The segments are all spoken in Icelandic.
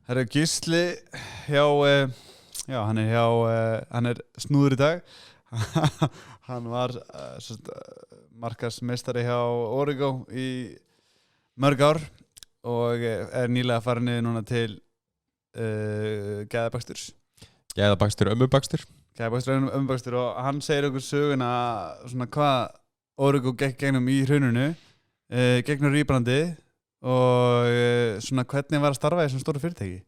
Herra Gísli hjá, hann er snúður í dag. Hann var markaðsmeistari hjá Origo í mörg ár og er nýlega farin niður núna til Gæðabaksturs. Ömmubakstur Og hann segir okkur söguna svona hvað Origo gekk gegnum í hruninu, gegnum rýbrandi og svona hvernig var að starfa í svona stóru fyrirtæki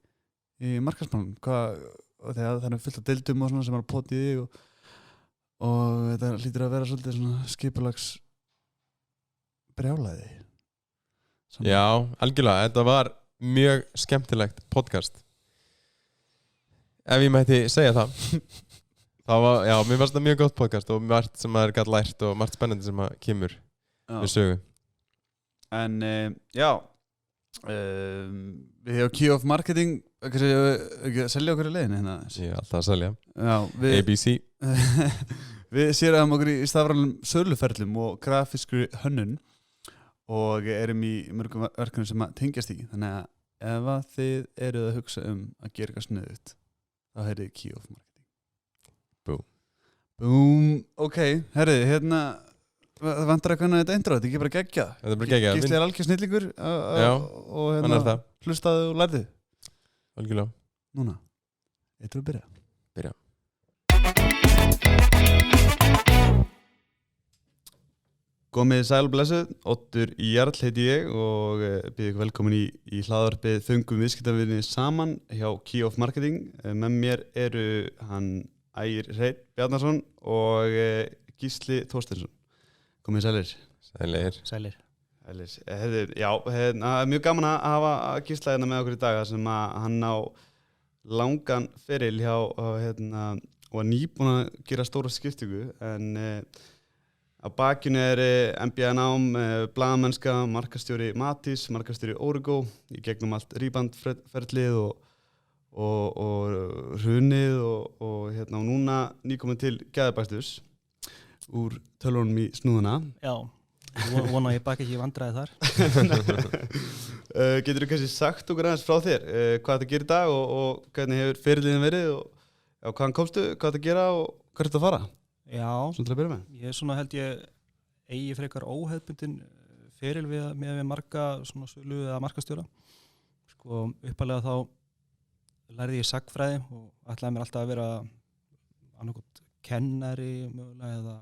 í markaðsmálum. Og þegar það er fullt af deildum og svona sem er að pota í þig og þetta hlýtur að vera svolítið svona skipulags brjálæði. Já, algjörlega, þetta var mjög skemmtilegt podcast ef ég mætti segja það. Það var, já, mér fannst það mjög gott podcast og margt sem maður gat lært og margt spennandi sem maður kemur við sögu. En við hefum Key of Marketing ekki að selja okkur í leiðinu hérna. Ég er alltaf að selja. Já, ABC. Við sérum okkur í stafrænum söluferlum og grafískri hönnun og erum í mörgum verkefnum sem að tengjast í. Þannig að ef að þið eruð að hugsa að gera eitthvað sniðugt, þá heyrið Key of Marketing. Boom. Ok, herrið, hérna það vantar eitthvað að þetta intro, þetta er ekki bara geggjað. Þetta er bara geggjað. Gísli er algjör snillingur og hérna hlustaðu og lærðu. Algjörlega. Núna, eitthvað að byrja. Komið sæl og blessuð, Oddur Jarl heiti ég og býð ykkur velkomin í hlaðvarpið Föngum viðskiptavinni saman hjá Key of Marketing. Með mér eru hann Ægir Hreinn Bjarnason og Gísli Þorsteinsson. Komið sælir. Sælir. Já, mjög gaman að hafa Gísla hérna með okkur í dag sem að hann á langan feril hjá og nýbúin að gera stóra skiptingu en á bakinu MBA-nám, blaðamennska, markaðsstjóri Matís, markaðsstjóri Origo í gegnum allt rýbandferlið og hrunið og núna nýkomin til Gæðabaksturs úr tölvunum í snúðuna. Já, vona ég baki ekki vandræði þar. Geturðu kannski sagt okkur aðeins frá þér hvað þetta gerir í dag og hvernig hefur ferillin verið og hvaðan komstu, hvað þetta gera og hvert þetta fara? Já, svona til að byrja með. Ég er svona held ég eigi frekar óhefbundin feril með marga svona sölu eða markastjóra. Sko uppalega þá lærði ég sagfræði og ætlaði mér alltaf að vera annarkot kennari mögulega eða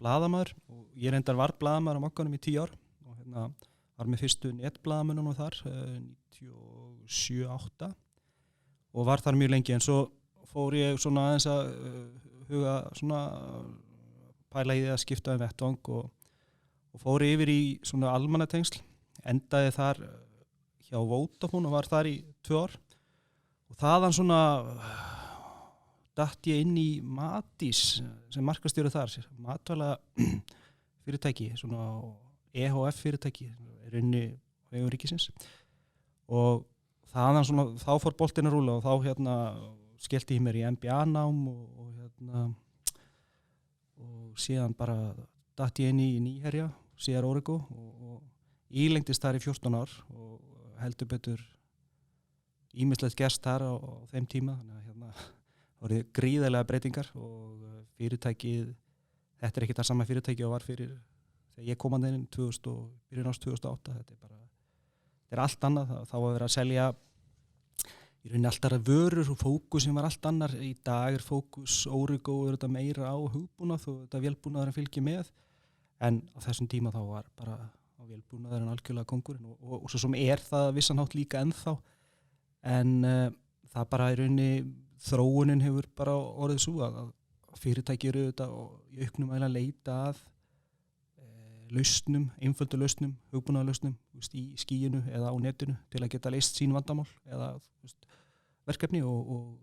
blaðamaður og ég reyndar var blaðamaður á Mokkanum í 10 ár og var með fyrstu netblaðamönnunum þar 97-8 og var þar mjög lengi en svo fór ég svona aðeins að huga svona pæla í því að skipta vettvang og fór yfir í svona almannatengsl, endaði þar hjá Vodafone og var þar í 2 ár og þaðan svona datt ég inn í Matís sem markaðsstjóri þar, matvæla fyrirtæki, svona EHF fyrirtæki, er inni á vegum ríkisins og þaðan svona, þá fór boltinn að rúlla og þá skellti ég mér í MBA-nám og síðan bara datt ég inn í Nýherja, síðar Origo og ílengdist þar í 14 ár og heldur betur ýmislegt gerst þar á þeim tíma þannig að voru gríðarlega breytingar og fyrirtækið, þetta er ekki það sama fyrirtæki og var fyrir þegar ég kom að inn byrjun árs 2008, þetta er allt annað, þá var verið að selja í rauninni allt aðra vörur og fókusin var allt annar, í dag er fókus Origo þetta meira á hugbúnað og þetta vélbúnaðurinn fylgir með en á þessum tíma þá var bara á vélbúnaðurinn algjörlega kóngurinn og svo sem er það vissanhátt líka ennþá en það bara í rauninni þróunin hefur bara orðið svo að fyrirtæki eru þetta og í auknum að leita að lausnum, einföldu lausnum, hugbúnaðarlausnum í skýinu eða á netinu til að geta leyst sín vandamál eða verkefni og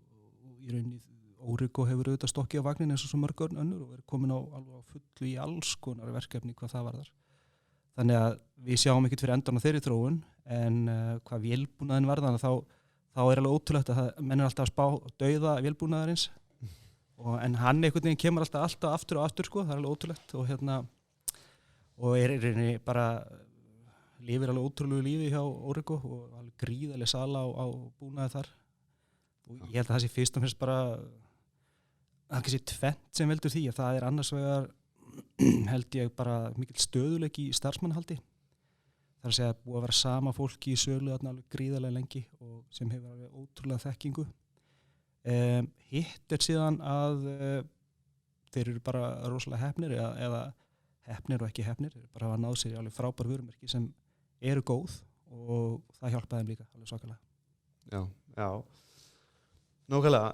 í rauninni Origo hefur auðvitað stokkið á vagnin eins og svo mörg önnur og er komin á fullu í alls konar verkefni hvað það varðar. Þannig að við sjáum ekkert fyrir endan á þeirri þróun en hvað vélbúnaðin varðan þá er alveg ótrúlegt að menn er alltaf að spá dauða vélbúnaðarins en hann einhvern veginn kemur alltaf aftur og aftur sko, það er alveg ótrúlegt og er í rauninni bara lifir alveg ótrúlegu lífi hjá Origo og alveg gríðarleg sala á búnaði þar og ég held að það sé fyrst og fremst bara það er kannski tvennt sem veldur því að það er annars vegar held ég bara mikill stöðuleiki í starfsmannahaldi þar að segja að búið að vera sama fólki í sölu þarna alveg gríðarlega lengi og sem hefur alveg ótrúlega þekkingu hitt síðan að þeir eru bara rosalega hefnir eða hefnir og ekki hefnir, þeir bara hafa náð sér í alveg frábær vörumerki sem eru góð og það hjálpaði þeim líka alveg svakalega. Já. Nákvæmlega.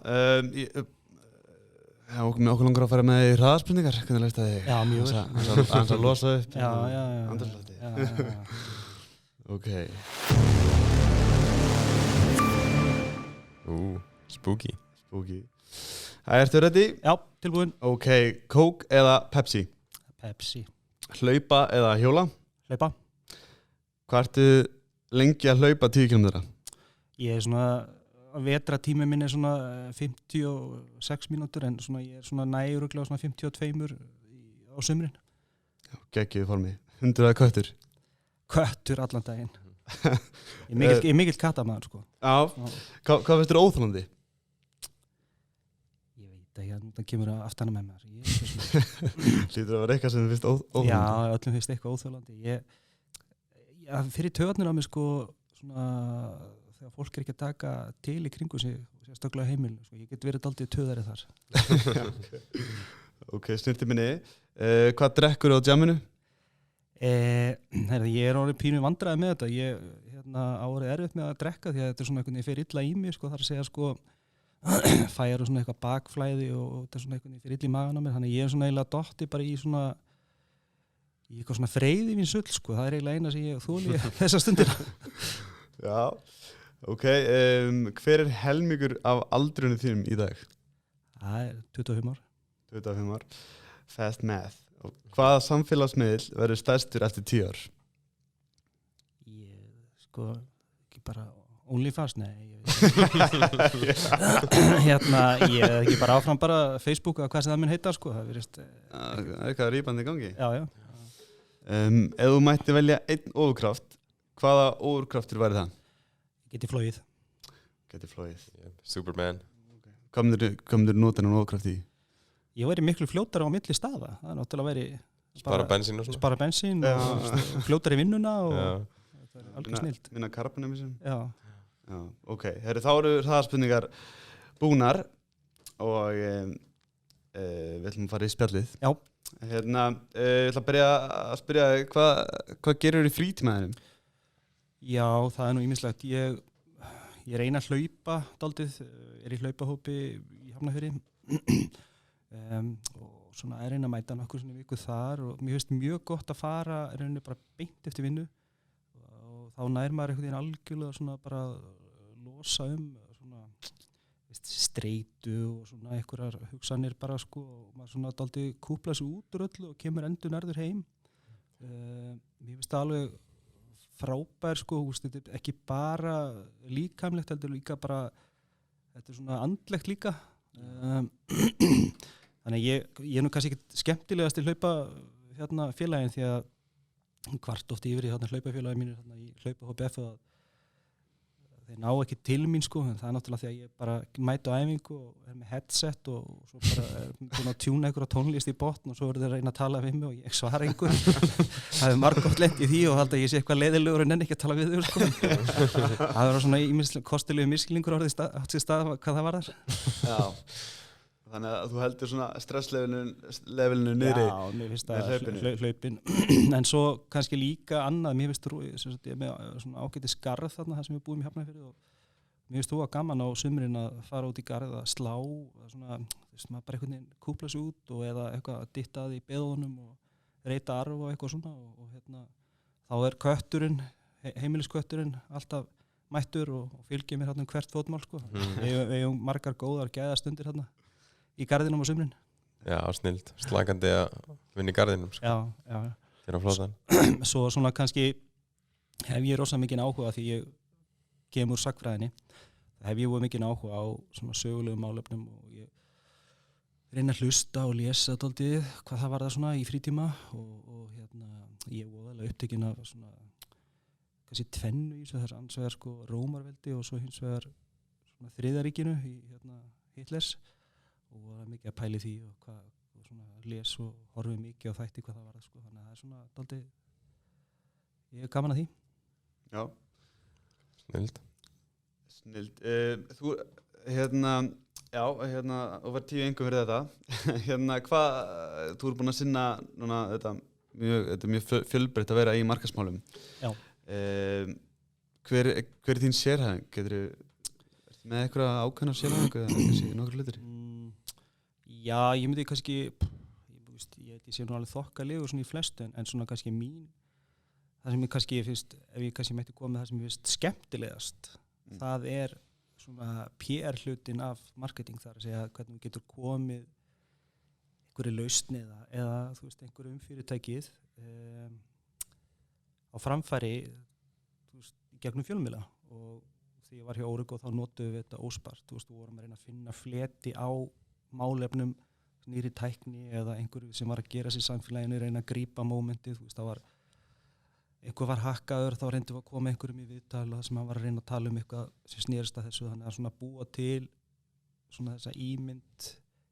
Okkur langar að fara með í hraðaspurningar, hvernig leist það þig? Já, mjög vel. Aðeins að losa upp. Já. Andrúmslofti. Já. Ok. Spooky. Ertu ready? Já, tilbúin. Ok, Coke eða Pepsi? Pepsi. Hlaupa eða hjóla? Hlaupa. Hvað ertu lengi að hlaupa 10 km? Ég er svona, vetratími minn er svona 56 mínútur en svona ég er svona næguruglega svona 52 á sumrin. Geggjuð formi. Hundur eða köttur? Köttur allan daginn. Ég er mikill kattamaður sko. Já. Hvað finnst þér óþolandi? Það kemur aftan með mér Lítur að vera eitthvað sem finnst óþjólandi? Já, öllum finnst eitthvað óþjólandi fyrir töðnir á mig sko svona, þegar fólk er ekki að taka til í kringu sig sérstaklega heimil, sko, ég get verið daldið töðari þar Ok, snurti minni Hvað drekkur á djaminu? Ég er orðið pínu vandræði með þetta ég árið erfitt með að drekka því að þetta er svona einhvern veginn fyrir illa í mig sko, þar að segja sko fæjar og svona eitthvað bakflæði og þetta er svona eitthvað fyrir illa í magan á mér þannig ég er svona eiginlega dotti bara í svona í eitthvað svona freyði mín sull sko, það er eiginlega eina sem ég þóli þessa stundina. Já, ok, hver er helmingur af aldrunum þínum í dag? Það er 25 ár. 25 ár, fast math. Og hvaða samfélagsmiðl verður stærstur eftir 10 ár? Sko, ekki bara OnlyFans, nei. Ég er ekki bara áfram bara Facebook eða hvað sem það mun heita, sko. Það virðist... Eitthvað rýpandi í gangi? Já. Ef þú mætti velja einn ofurkraft, hvaða ofurkraftur væri það? Geti flogið. Superman. Hvað myndir nota hann ofurkraft í? Ég væri miklu fljótari á milli staða. Það er náttúrulega væri... Spara bensín og svona. Spara bensín og fljótari í vinnuna og... Það er alveg snilt. Minna karbonum í sem? Já. Ok, þá eru hraðaspurningar búnar og við ætlum að fara í spjallið. Já. Ég ætla að byrja að spyrja hvað gerir í frítímaðinum? Já, það er nú ýmislegt. Ég reyna að hlaupa daldið, er í hlaupahópi í Hafnarfirði og svona er reyna að mæta nokkur svona viku þar og mér finnst mjög gott að fara reyna bara beint eftir vinnu og þá nær maður einhvern veginn algjörlega svona bara losa svona streitu og svona einhverjar hugsanir bara sko og maður svona daldið kúpla sig út úr öllu og kemur endur nærður heim. Mér finnst það alveg frábær sko, þetta er ekki bara líkamlegt, heldur líka bara þetta er svona andlegt líka þannig ég er nú kannski ekki skemmtilegast í hlaupa félagin því að hvart oft yfir í hlaupafélagin mínir í hlaupahópi F að þeir ná ekki til mín sko, en það er náttúrulega því að ég bara mæti á æfingu og er með headset og svo bara er búin að tjúna einhverja tónlist í botn og svo verður þeir að reyna að tala við mig og ég svara einhver það er margótt lent í því og halda að ég sé eitthvað leiðilegur en enn ekki að tala við þau sko. Það var svona kostulegu miskilningur átt sér stað hvað það var þar. Já. Þannig að þú heldur svona stresslevelinu niðri. Já, mér finnst það hlaupin. En svo kannski líka annað, mér finnst ég er með svona ágæti skarð þarna það sem við búum í Hafnarfirði og mér finnst þú að gaman á sumrin að fara út í garð að slá, svona, maður bara einhvern veginn kúpla sig út og eða eitthvað að dytta að í beðunum og reyta arf og eitthvað svona og þá er kötturinn, heimiliskötturinn alltaf mættur og fylgir mér hvert fótmál sko. Við eigum margar góðar gæðastundir hérna í garðinum á sumrin. Já, snilt, slagandi að vinna í garðinum sko. Já. Þeirra flóðan. Svo svona kannski hef ég rosa mikinn áhuga því ég kem úr sagnfræðinni. Hef ég mikinn áhuga á svona sögulegum málefnum og ég reyna að hlusta og lesa dálítið hvað það var það svona í frítíma og ég er voðalega upptekinn af svona kannski tvennu í þessu, annars vegar sko Rómarveldi og svo hins vegar svona þriðaríkinu í Hitlers og var mikið að pæli því og hvað og svona les og horfi mikið á þætti hvað það var sko, þannig að það svona dálítið ég er gaman að því. Já. Snild. Þú, og var 10 einhver fyrir þetta. Hvað, þú er búin að sinna núna þetta er mjög fjölbreytt að vera í markaðsmálum. Já. Hver er þín sérhæfing? Ertu með eitthvað ákveðna sérhæfingu eða kannski nokkur hlutir? Já, ég myndi kannski, ég sé nú alveg þokkalegur svona í flestu en svona kannski það sem ég kannski finnst, ef ég kannski mætti koma með það sem ég finnst skemmtilegast, það er svona PR hlutin af marketing þar að segja hvernig við getur komið einhverju lausn eða þú veist einhverju fyrirtækið á framfæri þú veist, gegnum fjölmiðla og þegar ég var hjá Origo þá notuðum við þetta óspart, þú veist, við vorum að reyna að finna fleti á málefnum nýri tækni eða einhverju sem var að gera sér í samfélaginu, reyna að grípa mómentið, þú veist, það var einhver var hakkaður, þá reyndum við að koma einhverjum í viðtal og það sem hann var að reyna að tala um eitthvað sem snerist að þessu, þannig að svona búa til svona þessa ímynd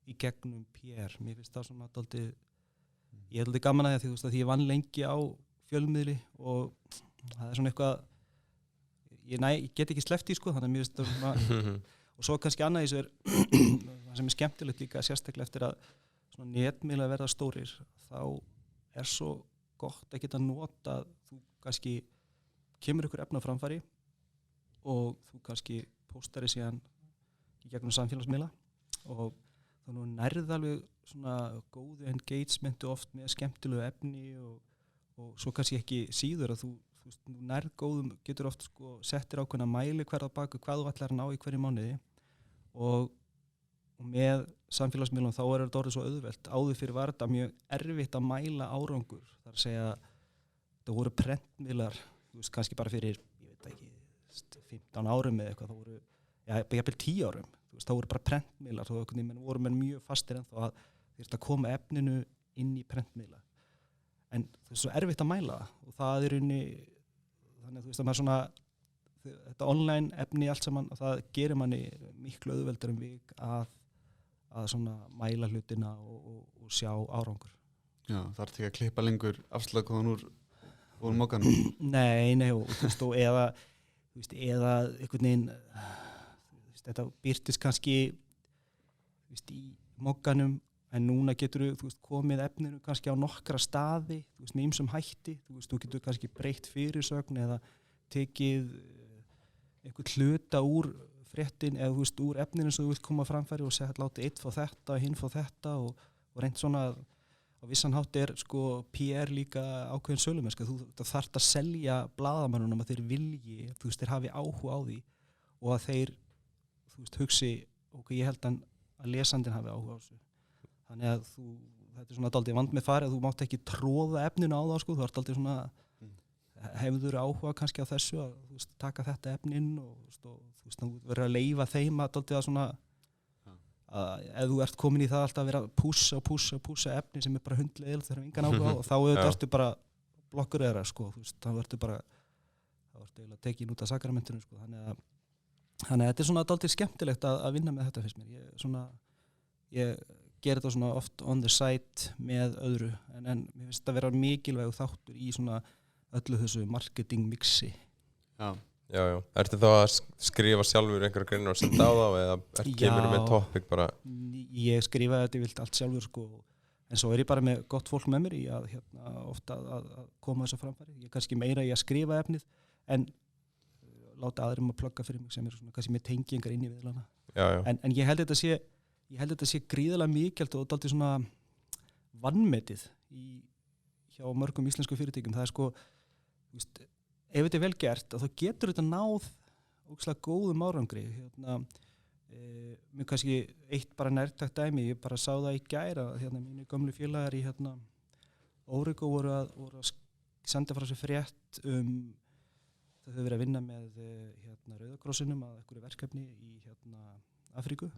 í gegnum PR, mér finnst það svona dálítið, ég er dálítið gaman að því, þú veist, að því ég vann lengi á fjölmiðli og það er svona eitthvað ég get ekki sleppt í sko, þannig að mér finnst það svona og svo kannski annað í þessu það sem er skemmtilegt líka sérstaklega eftir að svona netmiðla verða stórir, þá er svo gott að geta nota, þú kannski kemur ykkur efni á framfæri og þú kannski póstar þið síðan í gegnum samfélagsmiðla og þannig að nærða alveg svona góðu engagementu oft með skemmtilegu efni og svo kannski ekki síður að þú nærð góðum getur oft sko settir ákveðna mæli hverða baku hvað þú ætlar að ná í hverju mánuði og með samfélagsmiðlum þá er þetta orðið svo auðvelt áður fyrir var þetta mjög erfitt að mæla árangur þar að segja það voru prentmiðlar kannski bara fyrir ég veit ekki 15 árum eða eitthvað þá voru jafnvel 10 árum þá voru bara prentmiðlar þá voru menn mjög fastir ennþá að þurfti að koma efninu inn í prentmiðla en það er svo erfitt að mæla og það er unni þannig að maður svona þetta online efni allt saman og það gerir manni miklu auðveldur vik að svona mæla hlutina og sjá árangur. Já, það er ekki að klippa lengur afslökuðan úr mokkanum. Nei, og eða einhvern veginn þetta birtist kannski í mokkanum en núna getur þú komið efninu kannski á nokkra staði með ýmsum hætti, þú getur kannski breytt fyrirsögn eða tekið einhvern hluta úr fréttin eða úr efninu sem þú vilt koma framfæri og segja láti einn fá þetta, hinn fá þetta og reynd svona á vissan hátt er sko PR líka ákveðin sölumennska, þú þarft að selja blaðamönnunum að þeir vilji, þeir hafi áhuga á því og að þeir hugsi, ég held að lesandinn hafi áhuga á þessu. Þannig að þetta er svona dálítið vand með farið að þú mátt ekki tróða efninu á það sko, þú ert dálítið svona hefur áhuga kannski á þessu að taka þetta efnin og þú verður að leyfa þeim að dálítið að svona að ef þú ert komin í það alltaf að vera að pússa efni sem er bara hundleil þegar engan áhuga á og þá ertu bara blokkur eða sko, þá ertu eiginlega tekin út af sakramentinu sko, þannig að þetta er svona dálítið skemmtilegt að vinna með þetta fyrst mér, ég ger þetta svona oft on the side með öðru en mér finnst þetta að vera mikilvæg þáttur í svona öllu þessu marketing mixi. Já. Ertu þá að skrifa sjálfur einhverja greinar og senda á þá eða kemur með topic bara? Ég skrifa þetta vilt allt sjálfur sko, en svo er ég bara með gott fólk með mér í að ofta að koma þessu framfæri. Ég er kannski meira í að skrifa efnið en láta aðrum að plugga fyrir mig sem er svona kannski með tengingar inn í viðlana. En ég held þetta sé gríðarlega mikilvægt og dálítið svona vanmetið hjá mörgum íslensku fyrirtækjum. Það er sko ef þetta er vel gert þá getur þetta náð ógeðslega góðum árangri mér kannski eitt bara nærtækt dæmi, ég bara sá það í gær að mínu gömlu félagar í Origo voru að senda frá sér frétt þau höfðu verið að vinna með Rauða krossinum að einhverju verkefni í Afríku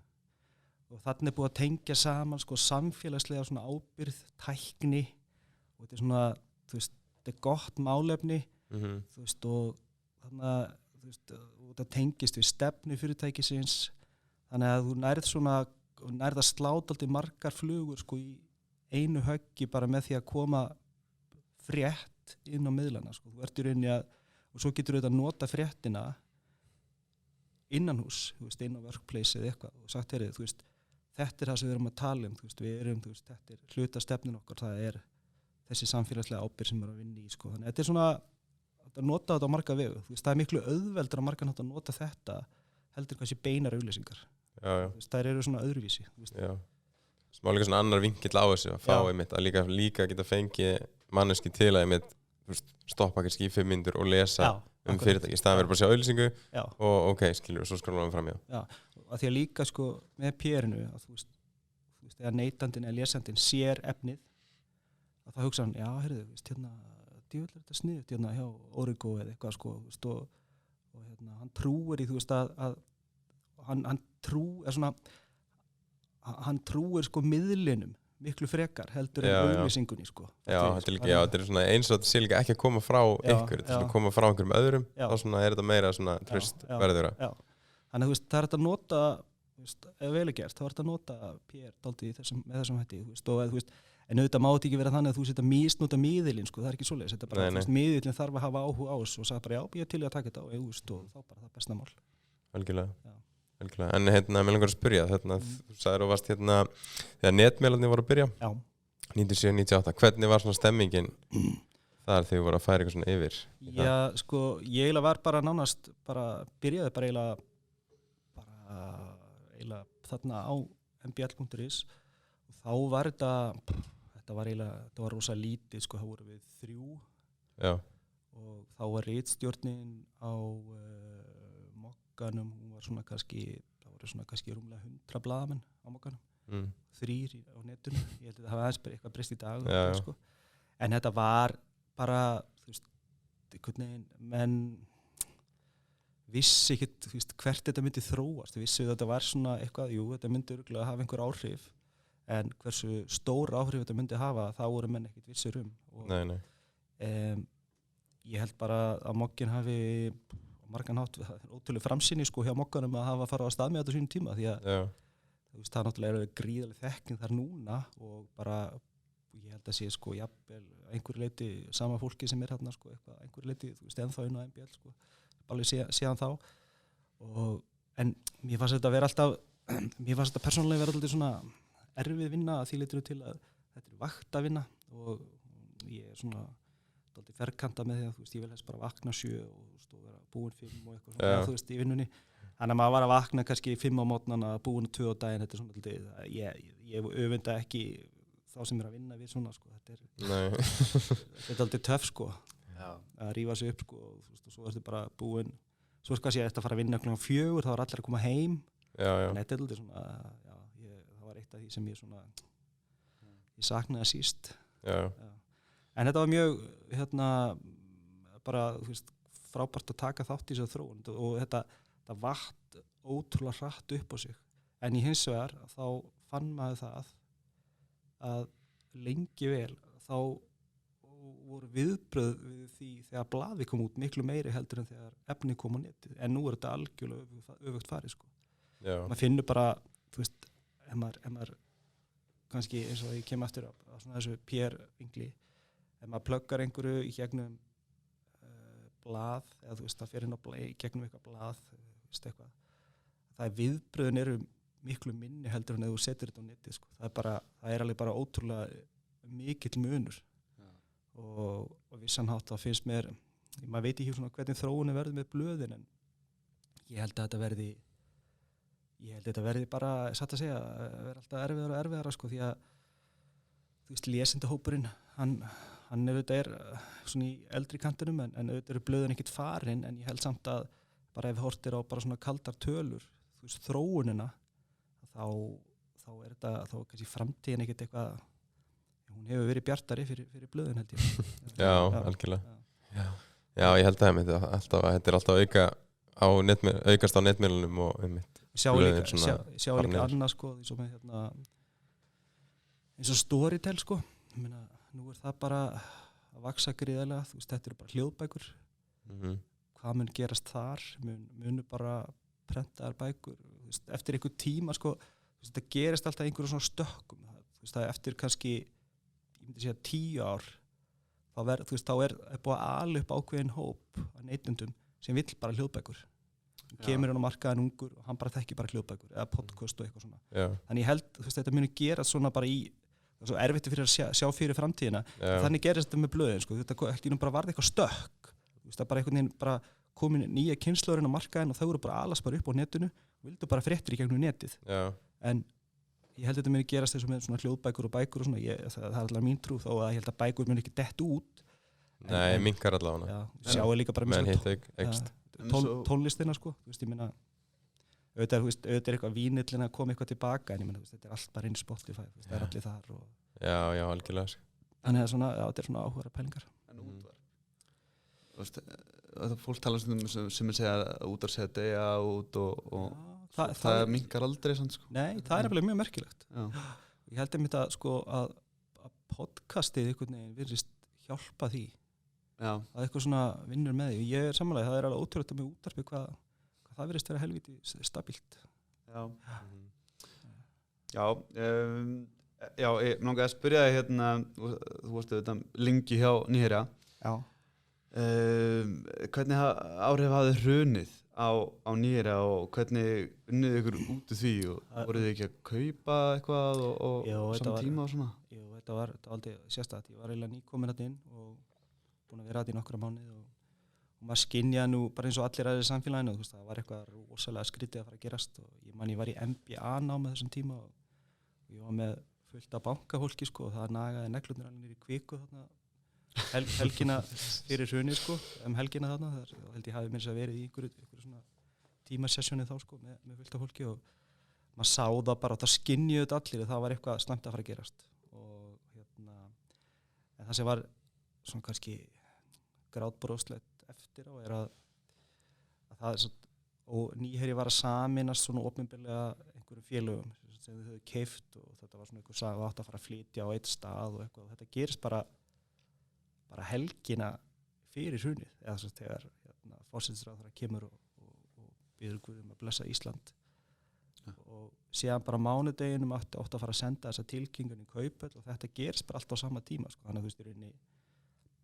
og þarna er búið að tengja saman sko samfélagslega svona ábyrgð, tækni og þetta er svona, þetta er gott málefni, og þannig að þú veist, það tengist við stefnu fyrirtækisins, þannig að þú nærð að sláta alltaf margar flugur sko í einu höggi bara með því að koma frétt inn á miðlana sko. Þú ert í rauninni og svo getur þú nota fréttina innanhús, þú veist, inn á workplace eða eitthvað og sagt þér, þú veist, þetta það sem við erum að tala þú veist, þetta hluta stefnin okkar, það þessi samfélagslega ábyrgð sem við erum að vinna í sko. Þannig að þetta svona að nota þetta á marga vegu, þú veist, það miklu auðveldur að marga nátt að nota þetta heldur kannski beinar auglýsingar. Það eru svona öðruvísi. Smá líka svona annar vinkill á þessu að fá einmitt að líka geta fengið manneski til að einmitt stoppa kannski í 5 mínútur og lesa fyrirtæki í staðan verið bara að sjá auglýsingu og ok, skilur, og svo skróla við fram að því að líka sko með PR-inu að þú veist þegar neytandinn eða lesandinn sér efnið að það hugsa hann, heyrðu, hérna djúvill þetta sniðugt hérna hjá Origo eða eitthvað sko, þú veist, og hérna hann trúir í, þú veist, að hann trúir sko miðlinum miklu frekar heldur en auglýsingunni sko. Þetta svona eins og þetta sé líka ekki að koma frá ykkur, þetta er að koma frá einhverjum öðrum, þá svona þetta meira svona tröst verður að. Þannig að þú veist, það þetta að nota, þú veist, ef vel er gert, þá þetta að nota PR dálítið með þessum hætti, þú veist, og þú veist, en auðvitað mátt ekki vera þannig að þú setja misnota miðilinn sko, það er ekki svoleiðis, þetta bara, þú veist, miðilinn þarf að hafa áhuga á þessu og sagði bara ég til að taka þetta og þá bara það besta mál. Algjörlega. En mér langar að spyrja, þú sagðir og varst þegar netmiðlarnir voru að byrja 97-98, hvernig var svona stemmingin þar þegar þú voru að færa eitthvað svona yfir? Já, sko, ég eiginlega var bara nánast byrjaði bara eiginlega þarna á mbl.is og þá var þetta var rosa lítið, sko, þá voru við 3 og þá var ritstjórnin á Mokkanum, hún var svona kannski rúmlega 100 blaðamenn á Mokkanum, 3 á netinu, ég held að það hafa aðeins bara eitthvað breyst í dag sko. En þetta var bara, þú veist, einhvern veginn, menn vissi ekkert, þú veist, hvert þetta myndi þróast, vissi þetta var svona eitthvað, þetta myndi örugglega hafa einhver áhrif, en hversu stór áhrif þetta myndi hafa, þá voru menn ekkert vissir og ég held bara að Mokkin hafi margan hátt, það er ótrúlega framsýni sko hjá Mokkanum að hafa farið á stað með þetta á sínum tíma því að þú veist, það náttúrulega gríðarleg þekking þar núna og bara, ég held að sé sko jafnvel einhverju leyti sama fólki sem er hérna sko eitthvað, einhverju leyti, þú veist, ennþá inn á MBL sko, alveg síðan þá en mér fannst þetta persónulega vera alltaf svona erfið vinna að því leytinu til að þetta er vaktavinna og ég er svona alltaf ferkanta með því að þú veist, ég vil helst bara vakna 7 og vera búin 5 og eitthvað svona, þú veist, í vinnunni. Þannig að maður var að vakna kannski 5 á mótnana, búin 2 á daginn, þetta er svona alltaf, ég öfunda ekki þá sem er að vinna við svona, sko, þetta er alltaf töff, sko, að rífa sig upp, sko, og svo ertu bara búin, svo kannski ég eftir að fara að vinna kl. 4, þá var allir að koma heim, en þetta er alltaf svona, það var eitt af því sem ég saknaði síst. En þetta var mjög, bara, þú veist, frábært að taka þátt í þessu þróun og þetta vatt ótrúlega hratt upp á sig. En í hins vegar, þá fann maður það að lengi vel, þá voru viðbrögð við því þegar blaði kom út miklu meiri heldur en þegar efni kom á netið. En nú er þetta algjörlega öfugt farið, sko. Maður finnur bara, þú veist, ef maður kannski eins og ég kem aftur á svona þessu PR-vingli, ef maður pluggar einhverju í gegnum blað, eða þú veist, það fer inn í gegnum eitthvað blað, veist eitthvað, það viðbröðin eru miklu minni heldur en ef þú setur þetta á netið, sko. Það er alveg bara ótrúlega mikill munur og vissanhátt þá finnst mér, maður veit ekki svona hvernig þróunin verður með blöðin, en ég held að þetta verði bara, satt að segja, verði alltaf erfiðara og erfiðara, sko, því að þú veist, lesendahópurinn, hann auðvitað svona í eldri kantinum, en auðvitað eru blöðin ekkert farin, en ég held samt að bara ef hortir á bara svona kaldar tölur, þú veist, þróunina, þá er þetta, þá kannski framtíðin ekkert eitthvað, hún hefur verið bjartari fyrir blöðin, held ég. Já, algjörlega. Já, ég held að þetta er alltaf aukast á netmiðlunum og sjá líka annað, sko, því sem eins og Storytel, sko, ég meina, nú er það bara að vaksa gríðarlega, þú veist, þetta eru bara hljóðbækur. hvað mun gerast þar, munu bara prentaðar bækur, þú veist, eftir einhver tíma sko, þú veist, þetta gerist alltaf einhverjum svona stökkum, þú veist, það eftir kannski, ég myndi segja 10 ár, þú veist, þá er búið að ala upp ákveðin hóp af neytendum sem vill bara hljóðbækur. Kemur hann á markaðan ungur og hann bara þekkir bara hljóðbækur eða podcast og eitthvað svona. Já. Þannig ég held, þú veist, þetta muni gera svona bara það er svo erfitt fyrir að sjá fyrir framtíðina. Þannig gerist þetta með blöðin, sko. Þetta ekki nú bara varði eitthvað stökk. Þú veist, það bara einhvern veginn bara komin nýja kynslóðurinn á markaðin og þau voru bara alast bara upp á netinu og vildu bara fréttir í gegnum netið. Já. En ég held þetta muni gerast þessu með svona hljóðbækur og bækur og svona. Það er alltaf mín trú, þó að ég held að bækur muni ekki dett út. Nei, minnkar allavega. Já, sjáu líka bara með tónlistina sko, þú veist, ég meina auðvitað er eitthvað vínillin að koma eitthvað tilbaka en ég meina, þetta er allt bara inn Spotify, það er allir þar og... Já, algjörlega. Þannig að þetta er svona áhugaðar pælingar. En útvarp, fólk tala sem segja að útvarp segja deyja út og það minnkar aldrei sann, sko. Nei, það er nefnilega mjög merkilegt. Já. Ég held einmitt að sko að podcastið einhvern veginn virðist hjálpa því. Já. Að eitthvað svona vinnur með því. Ég er samanlega, það er alveg ótrúlega með útvarpi hvað það virðist vera helviti stabílt. Já. Já, ég langaði að spyrja þig hérna, þú varst auðvitað lengi hjá Nýherja. Já. Hvernig áhrif hafði hrunið á Nýherja og hvernig unnið ykkur út úr því og voruð þið ekki að kaupa eitthvað og saman tíma og svona? Jú, þetta var aldrei sérstætt. Ég var eiginlega nýkomin hérna inn og búin að vera þetta í nokkra mánuði og maður skynjaði nú bara eins og allir aðrir í samfélaginu, þú veist, það var eitthvað rosalega skrítið að fara að gerast og ég var í MBA nám með þessum tíma og ég var með fullt af bankafólki sko og það nagaði neglurnar alveg niður í kviku þarna helgina fyrir hrunið sko, helgina þarna, þá held ég hafi mér verið í einhverju svona tímasessjóni þá sko með fullt af fólki og maður sá það bara og það skynjuði þetta allir og það var eitthvað slæmt að fara að gerast og en það sem var svona kannski grátbróðslegt eftir á er að það er svo, og Nýherji var að sameinast svona opinberlega einhverjum félögum sem þau höfðu keypt og þetta var svona einhver saga og átt að fara að flytja á eitt stað og eitthvað og þetta gerist bara helgina fyrir hrunið eða þess að þegar forsætisráðherra kemur og biður Guð að blessa Ísland og síðan bara mánudeginum átt að fara að senda þessa tilkynningu í Kauphöll og þetta gerist bara allt á sama tíma sko. Þannig að þú veist í rauninni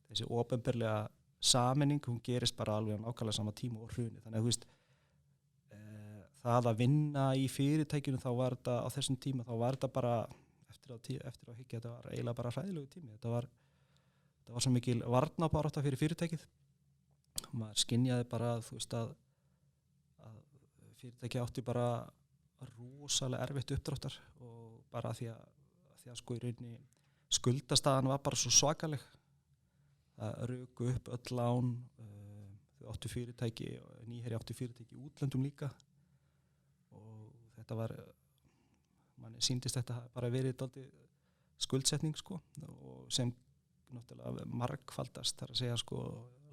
þessi opinberlega sameining, hún gerist bara alveg á nákvæmlega sama tíma og hrunið. Þannig að þú veist, það að vinna í fyrirtækjunum þá var þetta á þessum tíma, þá var þetta bara eftir að hyggja, þetta var eiginlega bara hræðilegu tími. Þetta var svo mikil varnabarátta fyrir fyrirtækið. Maður skynjaði bara, þú veist, að fyrirtæki átti bara rosalega erfitt uppdráttar og bara því að sko í rauninni skuldastaðan var bara svo svakaleg. Það ruku upp öll lán, þau áttu fyrirtæki, Nýherji áttu fyrirtæki í útlöndum líka og þetta var, manni sýndist þetta bara verið dálítið skuldsetning sko og sem náttúrulega margfaldast þar að segja sko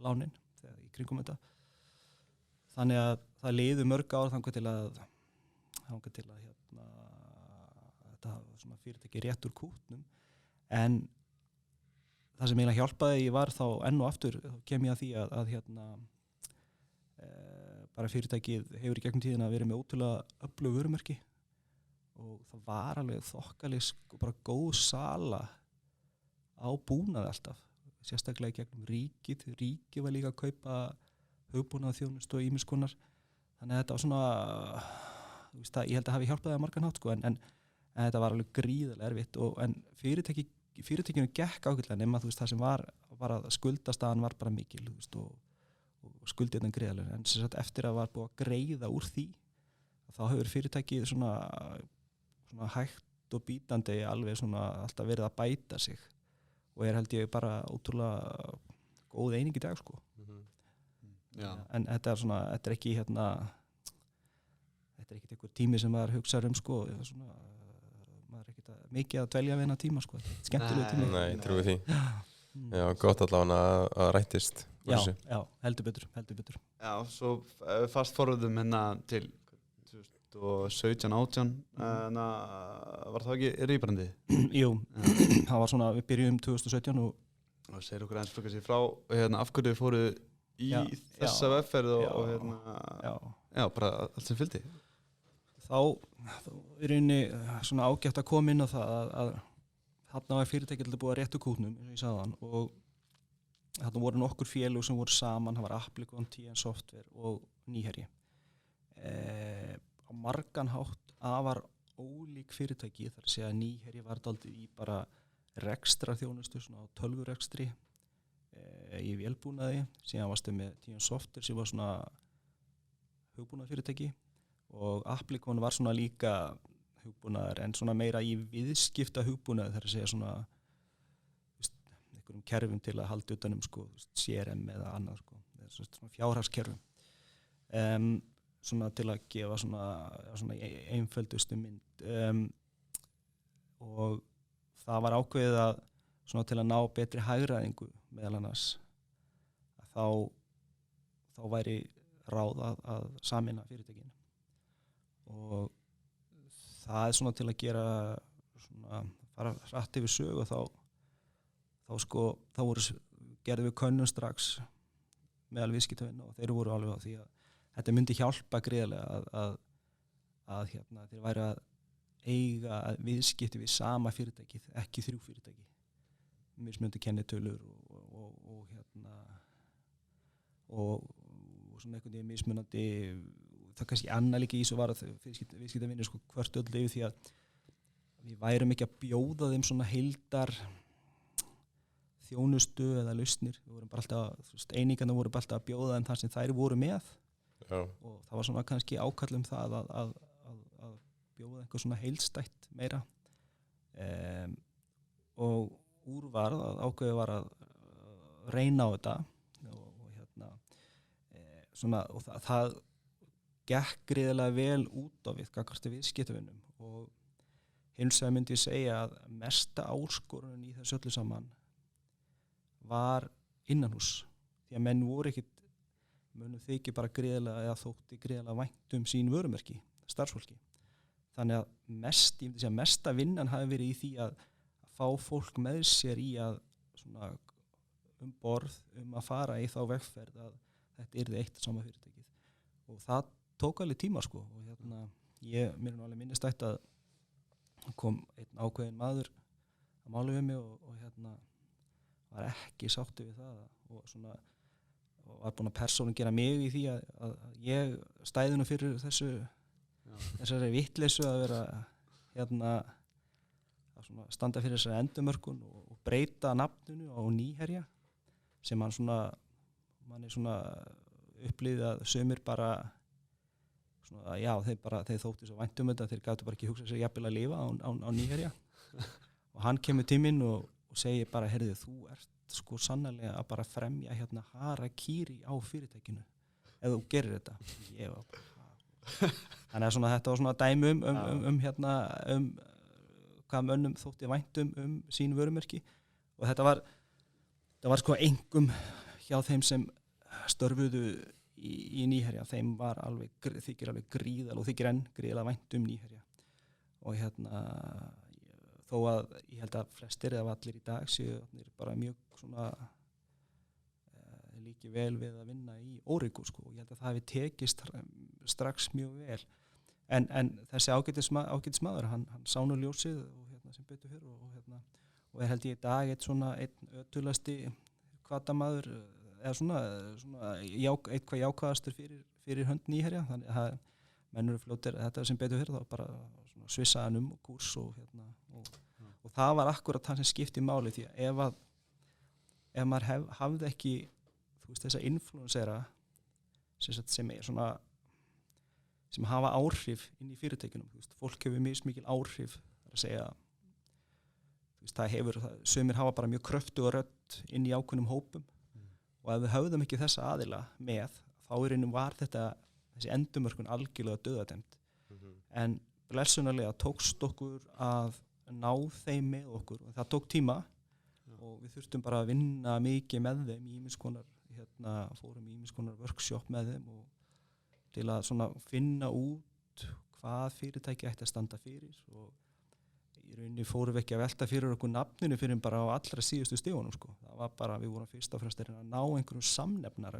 lánin þegar í kringum þetta. Þannig að það liðu mörg ár þangað til að þetta svona fyrirtæki rétt úr kútnum en það sem eiginlega hjálpaði ég var þá enn og aftur þá kem ég að því að bara fyrirtækið hefur í gegnum tíðina verið með ótrúlega öflug vörumerki og það var alveg þokkaleg sko bara góð sala á búnaði alltaf sérstaklega í gegnum ríkið var líka að kaupa hugbúnaðarþjónustu og ýmiss konar þannig að þetta var svona ég held að hafi hjálpaði að margan hátt sko en þetta var alveg gríðarlega erfitt en fyrirtækinu gekk ákveðlega nema þú veist það sem var bara skuldastaðan var bara mikil þú veist og skuldirnar greiðarlega en sem sagt eftir að var búið að greiða úr því þá hefur fyrirtækið svona hægt og bítandi alveg svona alltaf verið að bæta sig og held ég bara ótrúlega góð eining í dag sko en þetta er svona þetta er ekki þetta er ekkert einhver tími sem maður hugsaður sko svona maður er ekkert mikið að dvelja við hennar tíma sko skemmtilegu tími Nei, trúi því Já, gott allavega að rættist Já, heldur betur Já, svo fast forðum hérna til 2017-18 var það ekki rýbrandi? Jú, það var svona við byrjum 2017 og segir okkur eins frá sér frá hérna, af hverju fóruð í Já, þessa vegferð já, og hérna, já, bara allt sem fylgdi. Þá er rauninni svona ágætt að koma inn á það að þarna var fyrirtækið búið að réttu kútnum, eins og ég sagði hann, og þarna voru nokkur félög sem voru saman, það var Applikon, TN Software og Nýherji. Á margan hátt afar ólík fyrirtæki, þar að segja að Nýherji var dálítið í bara rekstrarþjónustu, svona á tölvurekstri, í vélbúnaði, síðan varstu með TN Software sem var svona hugbúnaðarfyrirtæki og Applikon var svona líka hugbúnaðar en svona meira í viðskipta hugbúnaði, þar að segja svona einhverjum kerfum til að halda utanum sko, CRM eða annað sko, svona fjárhagskerfum. Svona til að gefa svona einföldustu mynd og það var ákveðið að svona til að ná betri hagræðingu meðal annars að þá væri ráð að sameina fyrirtækin og það er svona til að gera svona fara hratt yfir sög og þá gerðum við könnun strax meðal viðskiptavina og þeir voru alveg á því að þetta myndi hjálpa greiðlega að þeir væri að eiga viðskipti við sama fyrirtækið, ekki 3 fyrirtæki mismunandi kennitölur og svona einhvern veginn mismunandi það kannski annað líka í svo var að viðskiptavinir sko hvort öll yfir því að við værum ekki að bjóða þeim svona heildar þjónustu eða lausnir, við vorum bara alltaf einingarna voru bara alltaf að bjóða þeim þar sem þær voru með og það var svona kannski ákall það að bjóða einhver svona heildstætt meira og úrvarð að ákveðið var að reyna á þetta og það gekk gríðarlega vel út á við gagnvart viðskiptavinum og hins vegar myndi ég segja að mesta áskorun í þessu öllu saman var innanhús því að menn voru ekkit munum þykir bara gríðarlega eða þótti gríðarlega vænt sín vörumerki, starfsfólki þannig að mesta vinnan hafi verið í því að fá fólk með sér í að svona borð að fara í þá vegferð að þetta yrði eitt sama fyrirtækið og það tók alveg tíma sko og mér er alveg minnistætt að kom einn ákveðin maður að mála við mig og var ekki sáttur við það og var búin að persónum gera mig í því að ég stæði nú fyrir þessari vitleysu að vera að standa fyrir þessari endurmörkun og breyta nafninu á Nýherja sem mann er svona upplýðið að sumir bara svona, já, þeir þóttu svo vænt þetta þeir gátu bara ekki hugsað sér jafnvel að lifa á Nýherja og hann kemur til mín og segir bara, heyrðu, þú ert sko sannarlega að bara fremja harakiri á fyrirtækinu ef þú gerir þetta ég var bara þannig að þetta var svona dæmi hvað mönnum þótti vænt sín vörumerki og þetta var sko engum hjá þeim sem störfuðu í Nýherja, þeim var þykir alveg gríðal og þykir enn gríðalega vænt Nýherja og þó að ég held að flestir eða allir í dag séu bara mjög svona líki vel við að vinna í Origo sko og ég held að það hefði tekist strax mjög vel en þessi ágætis maður hann sá nú ljósið og sem betur fyrr og held ég í dag einn ötulasti hvatamaður eða svona eitthvað jákvæðastur fyrir hönd Nýherja þannig að mennur fljótir þetta sem betur fyrr þá bara svissaðan og kúrs og það var akkurat það sem skipti máli því að ef maður hafði ekki þessa influensera sem er svona sem hafa áhrif inn í fyrirtækjunum fólk hefur mismikil áhrif þar að segja sumir hafa bara mjög kröftuga rödd inn í ákveðnum hópum og ef við höfðum ekki þessa aðila með þá var þessi endurmörkun algjörlega dauðadæmd en blessunarlega tókst okkur að ná þeim með okkur og það tók tíma og við þurftum bara að vinna mikið með þeim í ýmiss konar fórum í ýmiss konar workshop með þeim og til að svona finna út hvað fyrirtæki ætti að standa fyrir og í rauninni fórum við ekki að velta fyrir okkur nafninu fyrir bara á allra síðustu stigunum sko. Það var bara, við vorum fyrst og fremst að ná einhverjum samnefnara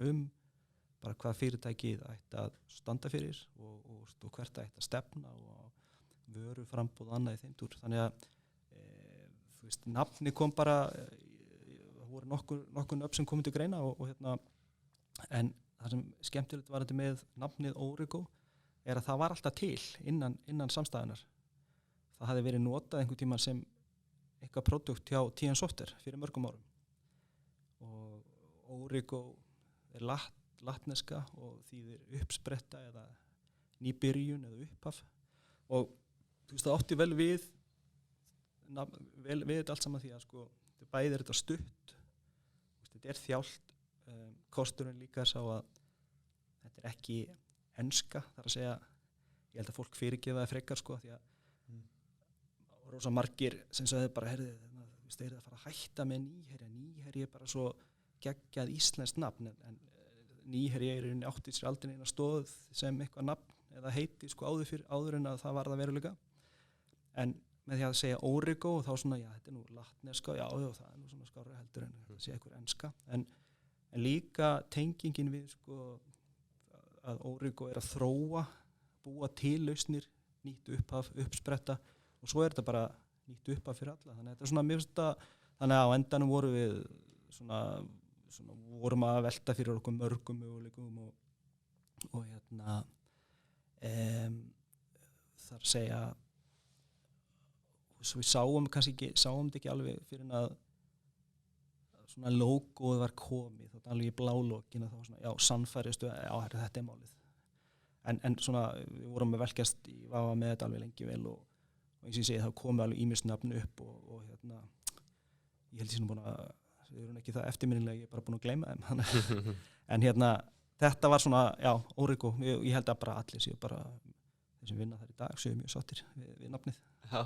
bara hvað fyrirtækið ætti að standa fyrir og hvert ætti að stefna og vöru frambúð og annað í þeim túr. Þannig að þú veist, nafni kom bara, það voru nokkur nöfn sem komið til greina og en það sem skemmtilegt var þetta með nafnið Origo að það var alltaf til innan samstæðunar. Það hafði verið notað einhvern tímann sem eitthvað produkt hjá TN Software fyrir mörgum árum. Og Origo latneska og þýðir uppspretta eða nýbyrjun eða upphaf. Og þú veist, það átti vel við allt saman því að sko, bæði þetta stutt, þetta þjált, kosturinn líka sá að þetta ekki enska, þar að segja, ég held að fólk fyrirgefa það frekar sko, því að rosa margir sem sagði bara, þeir að fara að hætta með nýherji bara svo geggjað íslenskt nafn, en nýherji átti sér aldrei eina stóð sem eitthvað nafn eða heiti sko áður en að það var það veruleika, en með því að segja Origo og þá svona, já, þetta nú latneska, já, það nú svona skárra heldur en þetta sé eitthvað enska, en líka tengingin við sko að Origo að búa til lausnir, nýtt upphaf, uppspretta og svo þetta bara nýtt upphaf fyrir alla. Þannig að þetta svona, mér finnst þetta, þannig að á endanum vorum við svona vorum að velta fyrir okkur mörgum möguleikum og þar segja svo við sáum þetta ekki alveg fyrir að svona logoð var komið, þá alveg í blálokinu, þá svona, já, sannfæristu, já, þetta málið. En svona, við vorum að velkjast í vafa með þetta alveg lengi vel og eins og ég segi, þá komið alveg ýmis nöfn upp og ég held ég búin að, við erum ekki það eftirminnilega, ég er bara búin að gleyma þeim. En þetta var svona, já, Origo, ég held að bara allir séu bara, þeir sem vinna þar í dag, séu mjög sáttir við nafnið. Já.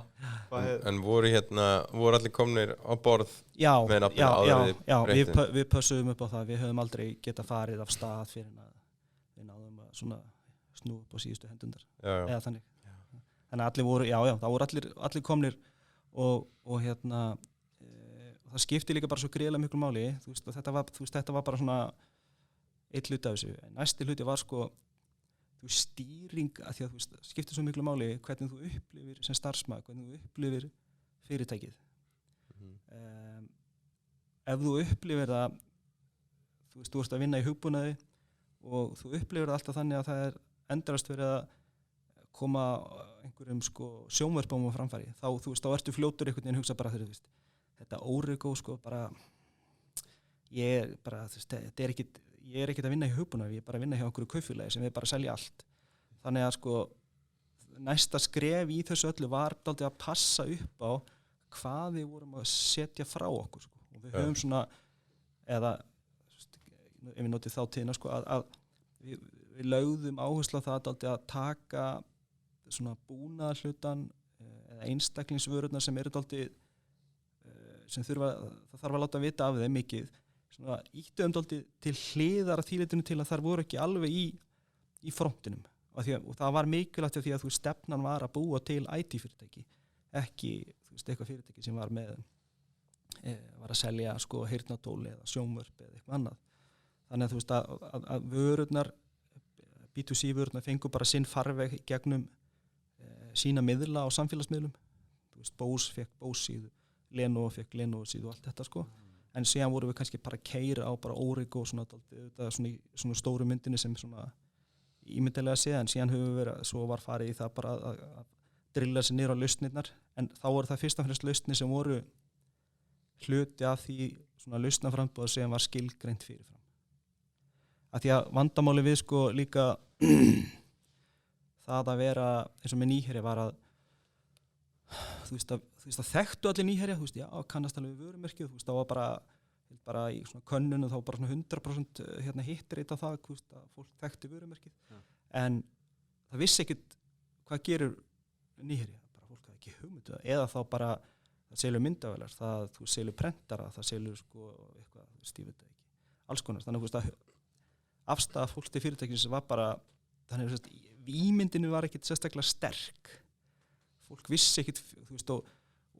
En voru allir komnir á borð með nafninu áður já, við pössuðum upp á það, við höfum aldrei getað farið af stað fyrir að við náðum að svona snú upp á síðustu hendundar eða þannig. Þannig að allir voru, það voru allir komnir og það skipti líka bara svo gríðarlega miklu máli, þú veist, þetta var bara svona eitt hluti af þessu. Næsti hluti var sko stýring, að því að þú veist, skiptir svo miklu máli hvernig þú upplifir sem starfsmaður, hvernig þú upplifir fyrirtækið. Ef þú upplifir það, þú veist, þú ert að vinna í hugbúnaði og þú upplifir það alltaf þannig að það endrast verið að koma einhverjum sko sjónvarpum á framfæri, þá þú veist, þá ertu fljótur einhvern veginn hugsa bara þegar þú veist, þetta Origo sko bara, ég er ekkert að vinna í hugbúnaði, ég er bara að vinna hjá einhverju kaupfélagi sem við bara selja allt. Þannig að sko næsta skref í þessu öllu var dálítið að passa upp á hvað við vorum að setja frá okkur sko. Og við höfum svona, eða ef við notið þá tíðina sko, að við lögðum áherslu á það dálítið að taka svona búnaðarhlutan eða einstaklingsvörurnar sem eru dálítið sem það þarf að láta vita af þeim mikið, íttum dálítið til hliðar að þýleitinu til að þar voru ekki alveg í frontinum og það var mikilvægt því að stefnan var að búa til IT-fyrirtæki, ekki eitthvað fyrirtæki sem var að selja sko heyrnartóli eða sjónvörp eða eitthvað annað. Þannig að vörurnar, B2C vörurnar fengu bara sinn farveg gegnum sína miðla á samfélagsmiðlum. Bose fekk Bose síðu, Lenovo fekk Lenovo síðu og allt þetta sko. En síðan vorum við kannski bara að keyra á bara Origo svona stóru myndinni sem svona ímyndilega séð, en síðan höfum við svo var farið í það bara að drilla sig niður á lausnirnar, en þá voru það fyrst og fremst lausnir sem voru hluti af því svona lausnaframbúð sem var skilgreint fyrirfram. Að því að vandamáli við sko líka það að vera eins og með nýherja var að þú veist að þekktu allir nýherja, þú veist, já, kannast alveg við vörumerkið, þú veist, þá var bara í svona könnun og þá bara svona 100% hittir eitt af það, þú veist, að fólk þekkti vörumerkið, en það vissi ekkit hvað gerur nýherja, bara fólk hafði ekki hugmyndu, eða þá bara það selur myndavélar, þú selur prentara, það selur sko eitthvað, þú veist, ég veit ekki, alls konar, þannig að þú veist að afstæða fólk til fyrirtækisins var bara, þannig að ímyndinu var ekkit sérstaklega sterk. Fólk vissi ekkit, þú veist,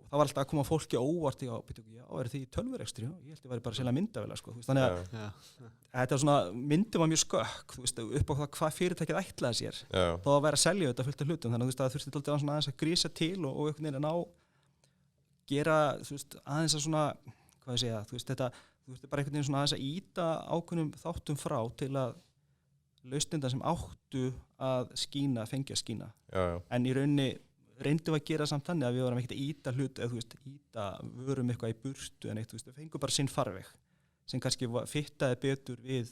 það var alltaf að koma fólki óvart já, er þið í tölvurekstri? Ég held ég væri bara að selja myndavélar sko, þú veist, þannig að þetta er svona, myndin var mjög skökk, þú veist, upp á það hvað fyrirtækið ætlaði sér, þá að vera að selja þetta fullt af hlutum, þannig að þú veist, það þurfti alltaf aðeins að grísa til og einhvern veginn að ná, gera, þú veist, aðeins að svona, hvað ég segja, þú veist, þetta, þú veist, bara einhvern veginn svona aðeins að ýta ákveðnum þáttum frá til að lausnindar sem áttu að skína, fengja að skína, en í rauninni reyndum að gera samt þannig að við varum ekkert að ýta hlut eða þú veist, ýta vörum eitthvað í burtu en eitt, þú veist, við fengum bara sinn farveg sem kannski fittaði betur við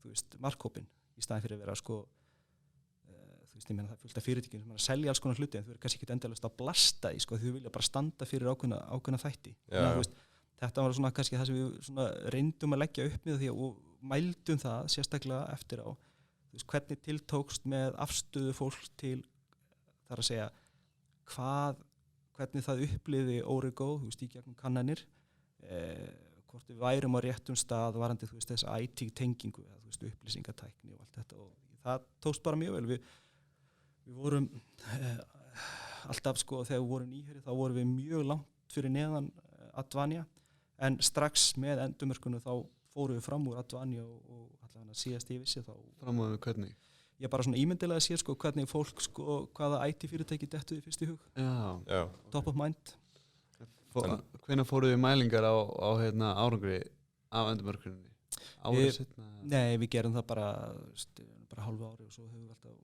þú veist, markhópin í staðin fyrir að vera sko þú veist, ég meina það er fullt af fyrirtækjum sem er að selja alls konar hluti en þau eru kannski ekkert endalaust að blasta í sko, þau vilja bara standa fyrir ákveðna þætti þannig að þú veist, þetta var svona kannski það sem við svona reyndum að leggja upp með því og mældum það sérstaklega eftir á þú veist, hvernig tiltókst með afstöðu fólk til þar að segja hvernig það uppliði Origo, þú veist, í gegnum kannanir hvort við værum á réttum stað varandi, þú veist, þess IT-tengingu eða, þú veist, upplýsingatækni og allt þetta og það tókst bara mjög vel við vorum alltaf, sko, þegar við vorum nýherri þá vorum við mjög langt fyrir neðan Advania, en strax með endurmörkunum þá fórum við fram úr Advania og allavega síðast ég vissi þá fram úr hvernig? Ég bara svona ímyndilega að sé sko hvernig fólk sko hvaða IT-fyrirtæki dettu í fyrst í hug. Já. Top of mind. Hvenær fóruð þið mælingar á hérna árangri af endurmörkuninni? Árið setna? Nei, við gerum það bara hálfu ári og svo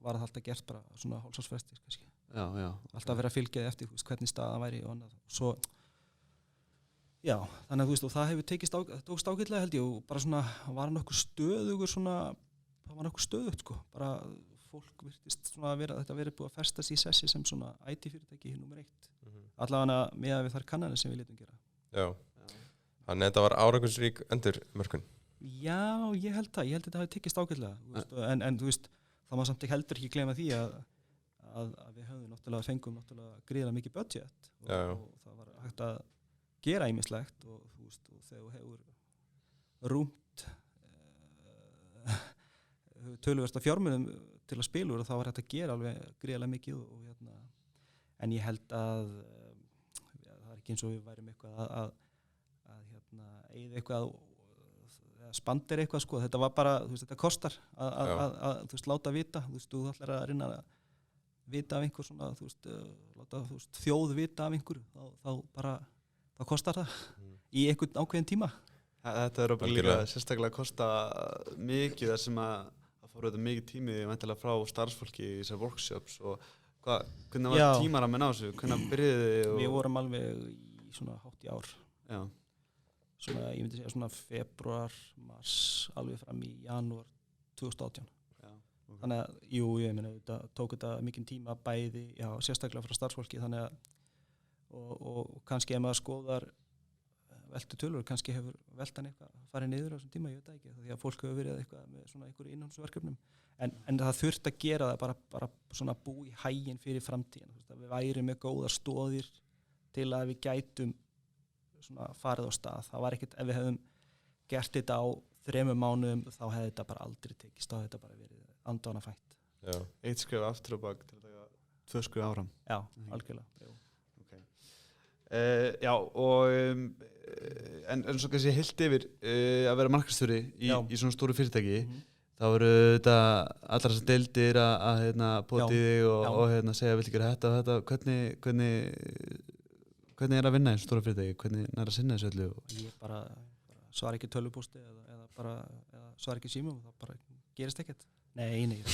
var það alltaf gert bara svona hálfsársfresti kannski. Já. Alltaf verið að fylgja eftir þú veist hvernig staðan væri og annað. Svo já, þannig að þú veist og það hefur tókst ágætlega held ég og bara svona var nokkuð stöðugur svona það var nokkuð stöðugt sko, bara fólk virtist svona að þetta verið búið að festast í sessi sem svona IT-fyrirtæki nummer 1. Allavega með að við þar kannanir sem við letum gera. Já, þannig að þetta var árangursrík endurmörkun. Já, ég held þetta hafi tekist ágætlega, en þú veist, það má samt ekki heldur ekki gleyma því að við höfum fengum gríðarlega mikið budget og það var hægt að gera ýmislegt og þú veist, og þegar þú hefur rúmt töluvert af fjármunum til að spila úr og þá var þetta að gera alveg gríðarlega mikið og en ég held að það er ekki eins og við værum eitthvað að eyða eitthvað eða spandir eitthvað sko, þetta var bara, þú veist, þetta kostar að þú veist, láta vita, þú veist, þú ætlar að reyna að vita af einhver svona, þú veist, láta þú veist, þjóð vita af einhver, þá bara, þá kostar það í einhvern ákveðin tíma. Þetta er bara líka sérstaklega að kosta mikið þar sem að fóru þetta mikið tími væntanlega frá starfsfólki í þessar workshops og hvernig var tímaraminn á þessu, hvernig byrjuðu þið? Við vorum alveg í svona hátt í ár. Já. Svona, ég myndi segja svona februar, mars, alveg fram í janúar 2018. Já. Okay. Þannig að, ég meina, þetta tók þetta mikinn tíma bæði, sérstaklega frá starfsfólki, þannig að, og kannski ef maður skoðar veltu tölur, kannski hefur veltan eitthvað farið niður á þessum tíma, ég veit það ekki, því að fólk hefur verið eitthvað með svona einhverju innhámsverkefnum, en það þurft að gera það bara svona bú í hæginn fyrir framtíðin, við væri með góðar stoðir til að við gætum svona farið á stað, það var ekkert, ef við hefðum gert þetta á 3 mánuðum, þá hefði þetta bara aldrei tekist, þá hefði þetta bara verið andvanafætt. Já. 1 skref aftur og bak til að taka 2 skref áfram. Já, algjörlega. Okay. Já, og en svo kannski heilt yfir að vera markastjóri í svona stóru fyrirtæki, þá eru þetta allar þessar deildir að poti þig og segja vill gera þetta og þetta, hvernig er að vinna í svona stóru fyrirtæki, hvernig er að sinna þessu öllu? Ég bara svara ekki tölvupósti eða svara ekki símum og það bara gerist ekkert. Nei.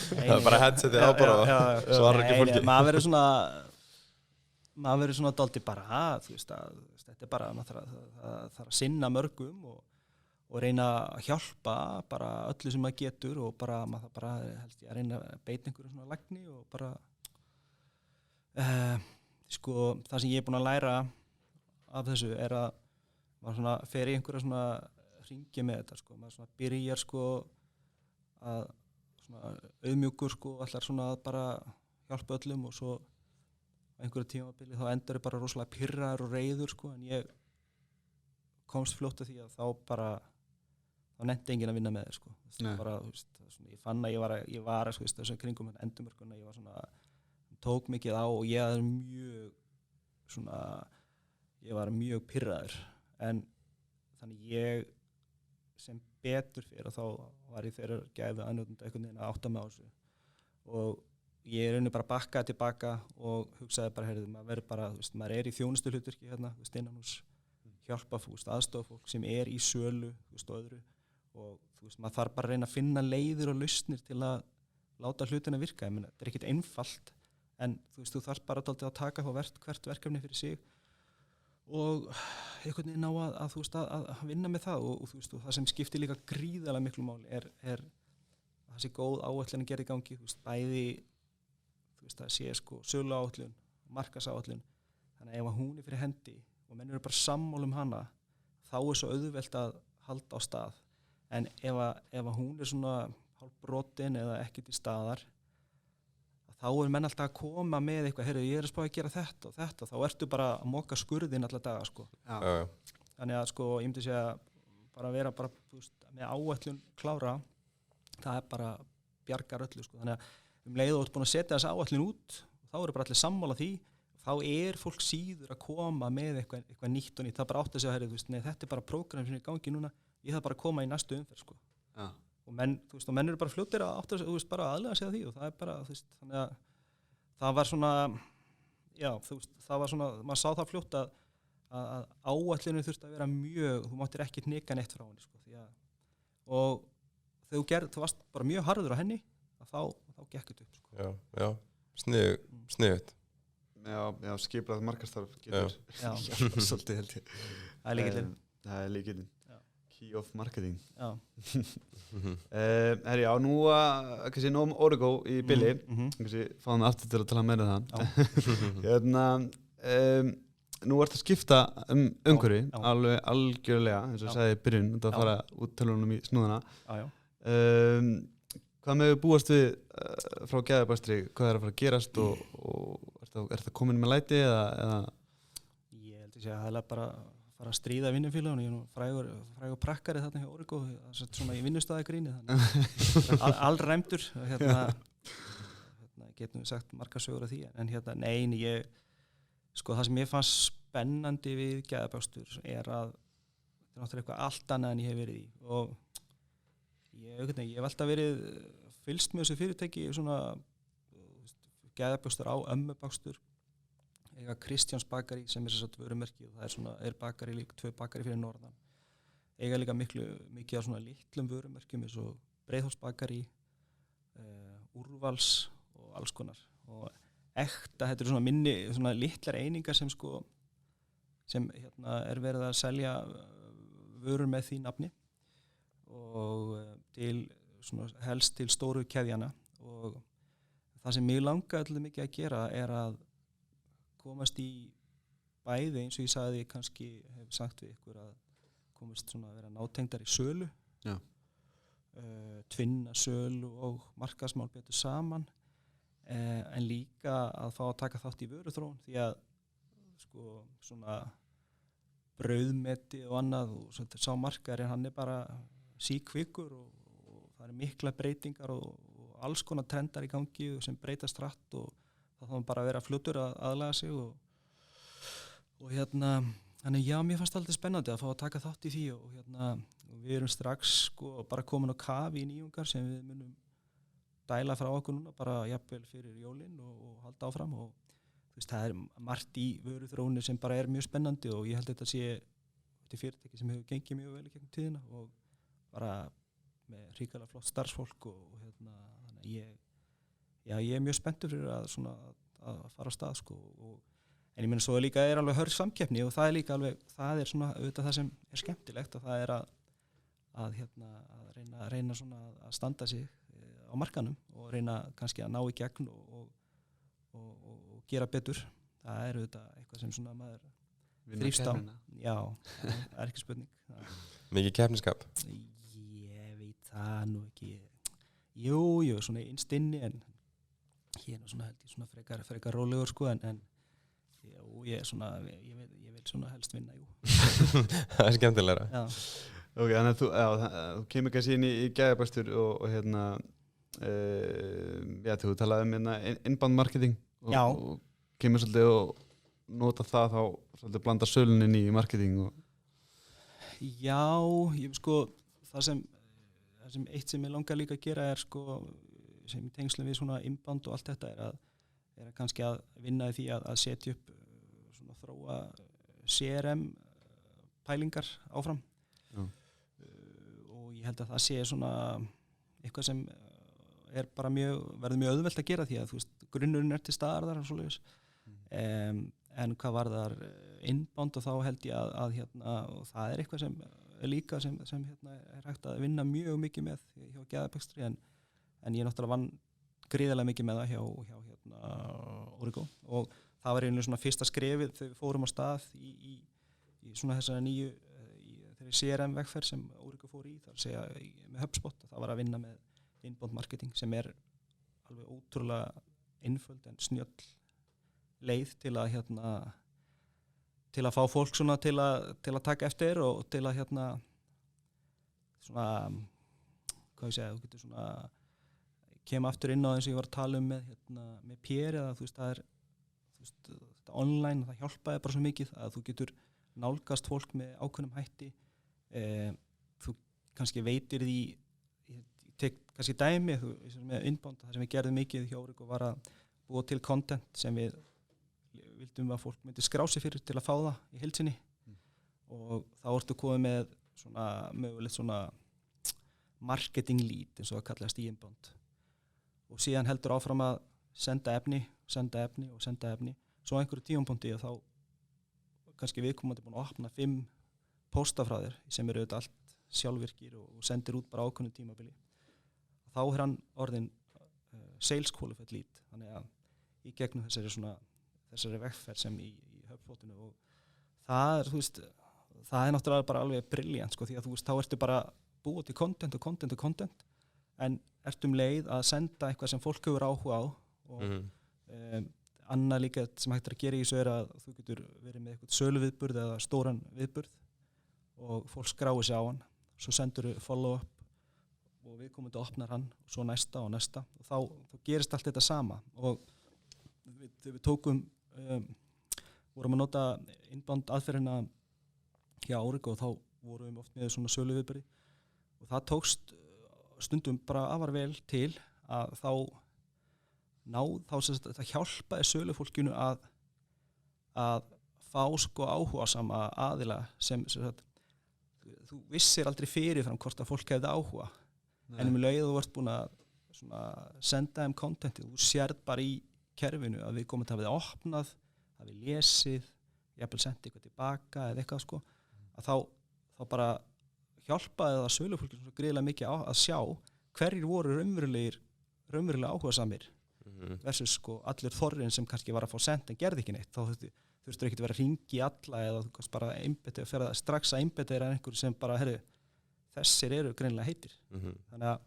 Það er bara headsetið á bara og svarar ekki fólki. Maður verður svona dálítið bara þú veist að þetta er bara það þarf að sinna mörgum og reyna að hjálpa bara öllu sem maður getur og bara maður bara helst ég að reyna að beita einhverju svona lagni og bara sko það sem ég er búin að læra af þessu er að maður svona fer í einhverja svona hringi með þetta sko, maður svona byrjar sko að svona auðmjúkur sko allar svona að bara hjálpa öllum og svo á einhverju tímabili þá endur ég bara rosalega pirraður og reiður sko en ég komst fljótt að því að þá nefndi enginn að vinna með þér sko bara, þú veist, svona, ég fann að ég var sko, þessum kringum endurmörkuna, ég var svona tók mikið á og ég var mjög pirraður en þannig ég sem betur fyrir þá var ég þeirra gæfi aðnjótandi einhvern veginn að átta mig á þessu og ég raunin bara bakkaði tilbaka og hugsaði bara, heyrðu, maður verður bara, þú veist, maður í þjónustuhlutverki hérna, þú veist, innan hús hjálpa, þú veist, aðstofa fólk sem í sölu, þú veist, og öðru og þú veist, maður þarf bara að reyna að finna leiðir og lausnir til að láta hlutina virka, ég meina, þetta ekkert einfalt en þú veist, þú þarf bara dálítið að taka hvert verkefni fyrir sig og einhvern veginn á að þú veist, að vinna með það og þú veist, og það sem skiptir líka gríðarlega miklu máli er það sé góð áætlun að gera í gangi, þú veist, bæði þú veist, það sé sko söluáætlun, markaðsáætlun þannig ef hún fyrir hendi og menn eru bara sammála hana þá svo auðvelt að halda á stað en ef hún svona hálfbrotin eða ekki til staðar þá menn alltaf að koma með eitthvað, heyrðu, ég spáð að gera þetta og þetta, þá ertu bara að moka skurðin alla daga, sko. Já. Þannig að, sko, ég myndi segja bara vera bara, þú veist, með áætlun klára, það bara bjargar öllu, sko. Þannig að leið og þú ert búin að setja þessi áætlun út, þá eru bara allir sammála því, þá fólk síður að koma með eitthvað nýtt og nýtt, það bara átt að segja, heyrðu, þú veist, nei, þetta bara prógram sem í gangi núna, ég þarf bara að koma í næstu umferð, sko. Já. Og menn eru bara fljótir að átta, þú veist, bara aðlega að segja því og það bara, þú veist, þannig að það var svona, já, þú veist, það var svona, maður sá það fljótt að áætlunum þurfti að vera mjög, þú máttir ekki hnika neitt frá henni, sko, því að, og þegar þú varst bara mjög harður á henni, þá gekk þetta upp, sko. Já, sniðugt. Já, skiplað markaðsstarf getur hjálpað svolítið held ég. Það er lykillinn. Það er lykillinn. Key of marketing. Já. Herri, já, nú kannski nóg Origo í billi, kannski fáum við aftur til að tala meira það. Hérna, nú ertu að skipta umhverfi, alveg algjörlega, eins og ég sagði í byrjun, þetta að fara út tölunum í snúðuna. Hvað með búast við frá Gæðabæstri, hvað er að fara að gerast og er það komin með læti eða? Ég held að það er bara fara að stríða vinnufélagunum, ég er nú frægur prakkari þarna hjá Origo, svona í vinnustæðagríni, þannig allræmdur, getum við sagt margar sögur af því, en nei, sko það sem ég fannst spennandi við Gæðabæstur er að þetta er náttúrulega eitthvað allt annað en ég hef verið í og ég hef alltaf verið fylgst með þessu fyrirtæki svona Gæðabæstur á Ömmubæstur eiga Kristjáns bakari sem er þess að vörumerki og það er bakari líka, 2 bakari fyrir norðan eiga líka mikið af svona litlum vörumerkjum eins og Breiðholtsbakari Úrvals og alls konar og þetta er svona minni, svona litlar einingar sem sko sem er verið að selja vörur með því nafni og til svona helst til stóru keðjana og það sem mig langaði alltaf mikið að gera er að komast í bæði eins og ég sagði kannski hef sagt við ykkur að komast svona að vera nátengdar í sölu tvinna sölu og markaðsmál betur saman en líka að fá að taka þátt í vöruþróun því að sko svona brauðmeti og annað og svona sá markaðurinn hann er bara síkvikur og það er mikla breytingar og alls konar trendar í gangi sem breytast hratt og það þarf bara að vera fljótur að aðlaga sig og þannig já, mér fannst alltaf spennandi að fá að taka þátt í því og við erum strax sko bara komin á kafi í nýjungar sem við munum dæla frá okkur núna bara jafnvel fyrir jólin og halda áfram og þú veist, það er margt í vöruþróunni sem bara er mjög spennandi og ég held að þetta sé fyrirtæki sem hefur gengið mjög vel í gegnum tíðina og bara með hrikalega flott starfsfólk og þannig ég er mjög spenntur fyrir að fara á stað sko en ég meina svo líka er alveg hörð samkeppni og það er líka alveg, það er svona auðvitað það sem er skemmtilegt og það er að reyna svona að standa sig á markanum og reyna kannski að ná í gegn og gera betur það er auðvitað eitthvað sem svona maður þrífst á já, það er ekki spurning Mikið keppniskap? Ég veit það nú ekki jú, svona innst inni en ég er nú svona held ég svona frekar rólegur sko en ég vil svona helst vinna Það er skemmtilegra Ok, þannig að þú kemur kannski inn í Gæðabæstur og þú talaði innbound marketing Já. og kemur svolítið og nota það þá svolítið blanda söluninn í marketing og... Já, ég sko það sem eitt sem ég langar líka að gera sko sem í tengslum við svona inbound og allt þetta er að kannski að vinna í því að setja upp svona þróa CRM pælingar áfram og ég held að það sé svona eitthvað sem bara verður mjög auðvelt að gera því að þú veist, grunnurinn til staðar þar og svoleiðis en hvað varðar inbound og þá held ég að hérna, og það eitthvað sem líka sem hérna hægt að vinna mjög mikið með hjá geðabekstri en ég náttúrulega vann gríðarlega mikið með það hjá hérna Origo og það var einlega svona fyrsta skrefið þegar við fórum á stað í svona þessari nýju þeirri CRM vegferð sem Origo fór í þar segja með HubSpot það var að vinna með inbound marketing sem alveg ótrúlega einföld en snjöll leið til að hérna til að fá fólk svona til að taka eftir og til að hérna svona hvað ég segja, þú getur svona kemur aftur inn á eins og ég var að tala með hérna, með Pér eða þú veist það þú veist, þetta online, það hjálpaði bara svo mikið að þú getur nálgast fólk með ákveðnum hætti þú kannski veitir því ég tek kannski dæmi með inbound, það sem við gerðum mikið hjá Origo var að búa til content sem við vildum að fólk myndi skrá sig fyrir til að fá það í heild sinni og þá ertu komið með svona mögulegt svona marketing lead eins og að kallast í inbound og síðan heldur áfram að senda efni svo á einhverju tímapunkti og þá kannski viðkomandi búin að opna 5 pósta frá þér sem eru auðvitað allt sjálfvirkir og sendir út bara ákveðnu tímabili og þá hann orðin sales qualified lead þannig að í gegnum þessari vegferð sem í HubSpotinu og það þú veist, það náttúrulega bara alveg brilliant sko því að þú veist, þá ertu bara búið til content en ertu leið að senda eitthvað sem fólk hefur áhuga á og annað líka sem hægt að gera í þessu að þú getur verið með eitthvað söluviðburð eða stóran viðburð og fólk skráir sig á hann svo sendur follow up og viðkomandi opnar hann og svo næsta og þá gerist allt þetta sama og þegar við tókum vorum að nota inbound aðferðina hjá Origo og þá vorum við oft með svona söluviðburði og það tókst stundum bara afar vel til að það hjálpaði sölufólkinu að fá sko áhugasama aðila sem sagt, þú vissir aldrei fyrirfram hvort að fólk hefði áhuga en um leið þú vart búin að senda þeim contentið og þú sérð bara í kerfinu að við komum til að hafa opnað, að við lesið, jafnvel sendið eitthvað tilbaka eða eitthvað sko, að þá bara hjálpaði það sölufólki svo gríðlega mikið að sjá hverjir voru raunverulega áhugasamir versus sko allir þorrin sem kannski var að fá send en gerði ekki neitt, þá þurftur ekki að vera að ringi alla eða þú kannski bara fyrir strax að einbetera einhverju sem bara, þessir eru greinilega heitir. Þannig að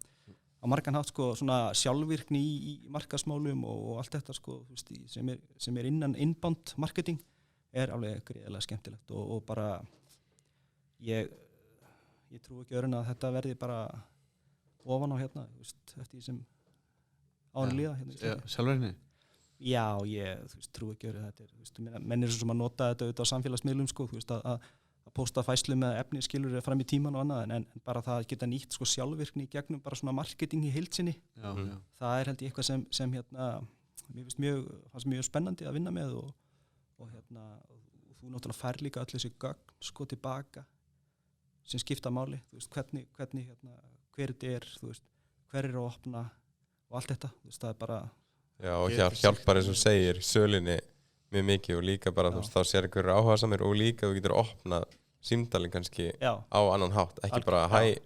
á margan hátt sko svona sjálfvirkni í markaðsmálum og allt þetta sko veist, sem er innan inbound marketing alveg gríðarlega skemmtilegt og bara ég trúi ekki öðrun að þetta verði bara ofan á hérna veist, eftir því sem árið líða hérna. Sjálfvirkni? Já, ég trúi ekki öðrun að þetta menn eru sem að nota þetta auðvitað á samfélagsmiðlum sko, þú veist að posta fæslu með efni skilur fram í tíman og annað en bara það geta nýtt sko sjálfvirkni í gegnum bara svona marketing í heild sinni það held ég eitthvað sem hérna mér finnst mjög spennandi að vinna með og hérna og þú náttúrulega fær líka öll þessi gögn sko tilbaka sem skipta máli þú veist hvernig hérna hver þetta þú veist hver að opna og allt þetta þú veist það bara já og hjálpar eins og segir sölinni mjög mikið og líka bara þú veist þá sér einhverju áhugasamir og líka þú getur opnað símdalinn kannski á annan hátt ekki bara veist,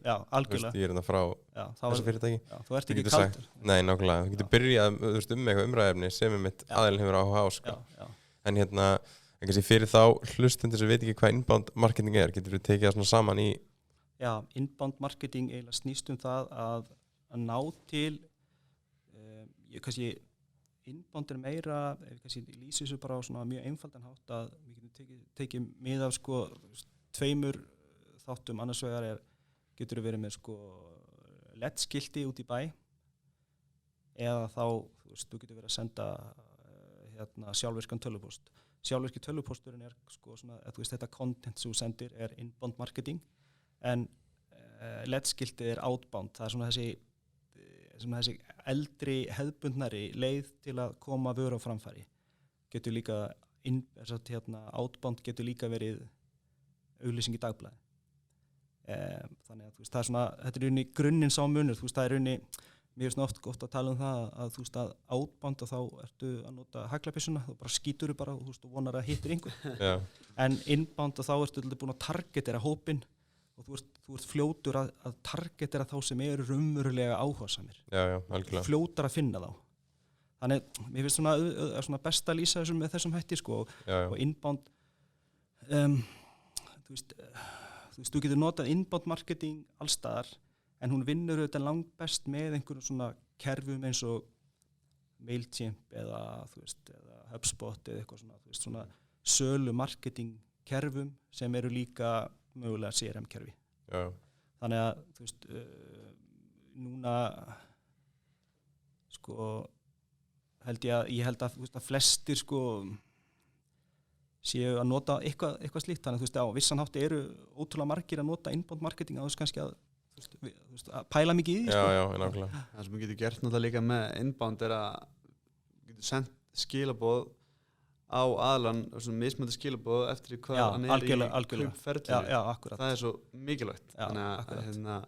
ég er frá þessu fyrirtæki þú ert ekki kaldur nei, nákvæmlega, þú getur byrjað eitthvað umræðefni sem mitt aðeins hefur áhuga á sko. En hérna, fyrir þá hlustundir sem veit ekki hvað inbound marketing getur við tekið það svona saman í inbound marketing eiginlega snýst það að ná til kannski inbound meira kannski lýsir þessu bara á svona mjög einfaldan hátt að við getum tekið mið af sko 2 þáttum, annars vegar getur við verið með sko LED-skilti út í bæ eða þá þú getur verið að senda sjálfvirkan tölvupóst. Sjálfvirki tölvupósturinn sko svona, þetta content sem þú sendir inbound marketing, en LED-skiltið outbound. Það svona þessi eldri hefðbundnari leið til að koma vöru á framfæri. Getur líka outbound getur líka verið auglýsing í dagblaði. Þannig að það svona, þetta rauninni grunninn sá munur, það rauninni, mér finnst oft gott að tala það að að outbound og þá ertu að nota haglabissuna, þú bara skýtur bara og vonar að hittir einhver. En inbound og þá ertu búin að targetera hópinn og þú ert fljótur að targetera þá sem eru raunverulega áhugasamir. Algjörlega. Fljótar að finna þá. Þannig, mér finnst svona best að lýsa með þessum hætti, sko, og inbound, þú getur notað inbound marketing allstaðar, en hún vinnur auðvitað langt best með einhverjum svona kerfum eins og Mailchimp eða HubSpot eða eitthvað svona sölu marketing kerfum sem eru líka mögulega CRM-kerfi. Þannig að, núna, sko, ég held að flestir, sko, séu að nota eitthvað slíkt, þannig að á vissan hátti eru ótrúlega margir að nota inbound marketing á þess kannski að pæla mikið í því, sko. Nákvæmlega. Það sem við getum gert náttúrulega líka með inbound að getum sendt skilaboð á aðlan, mismöndi skilaboð eftir hvað hann í kaupferlinu. Akkurat. Það svo mikilvægt. Þannig að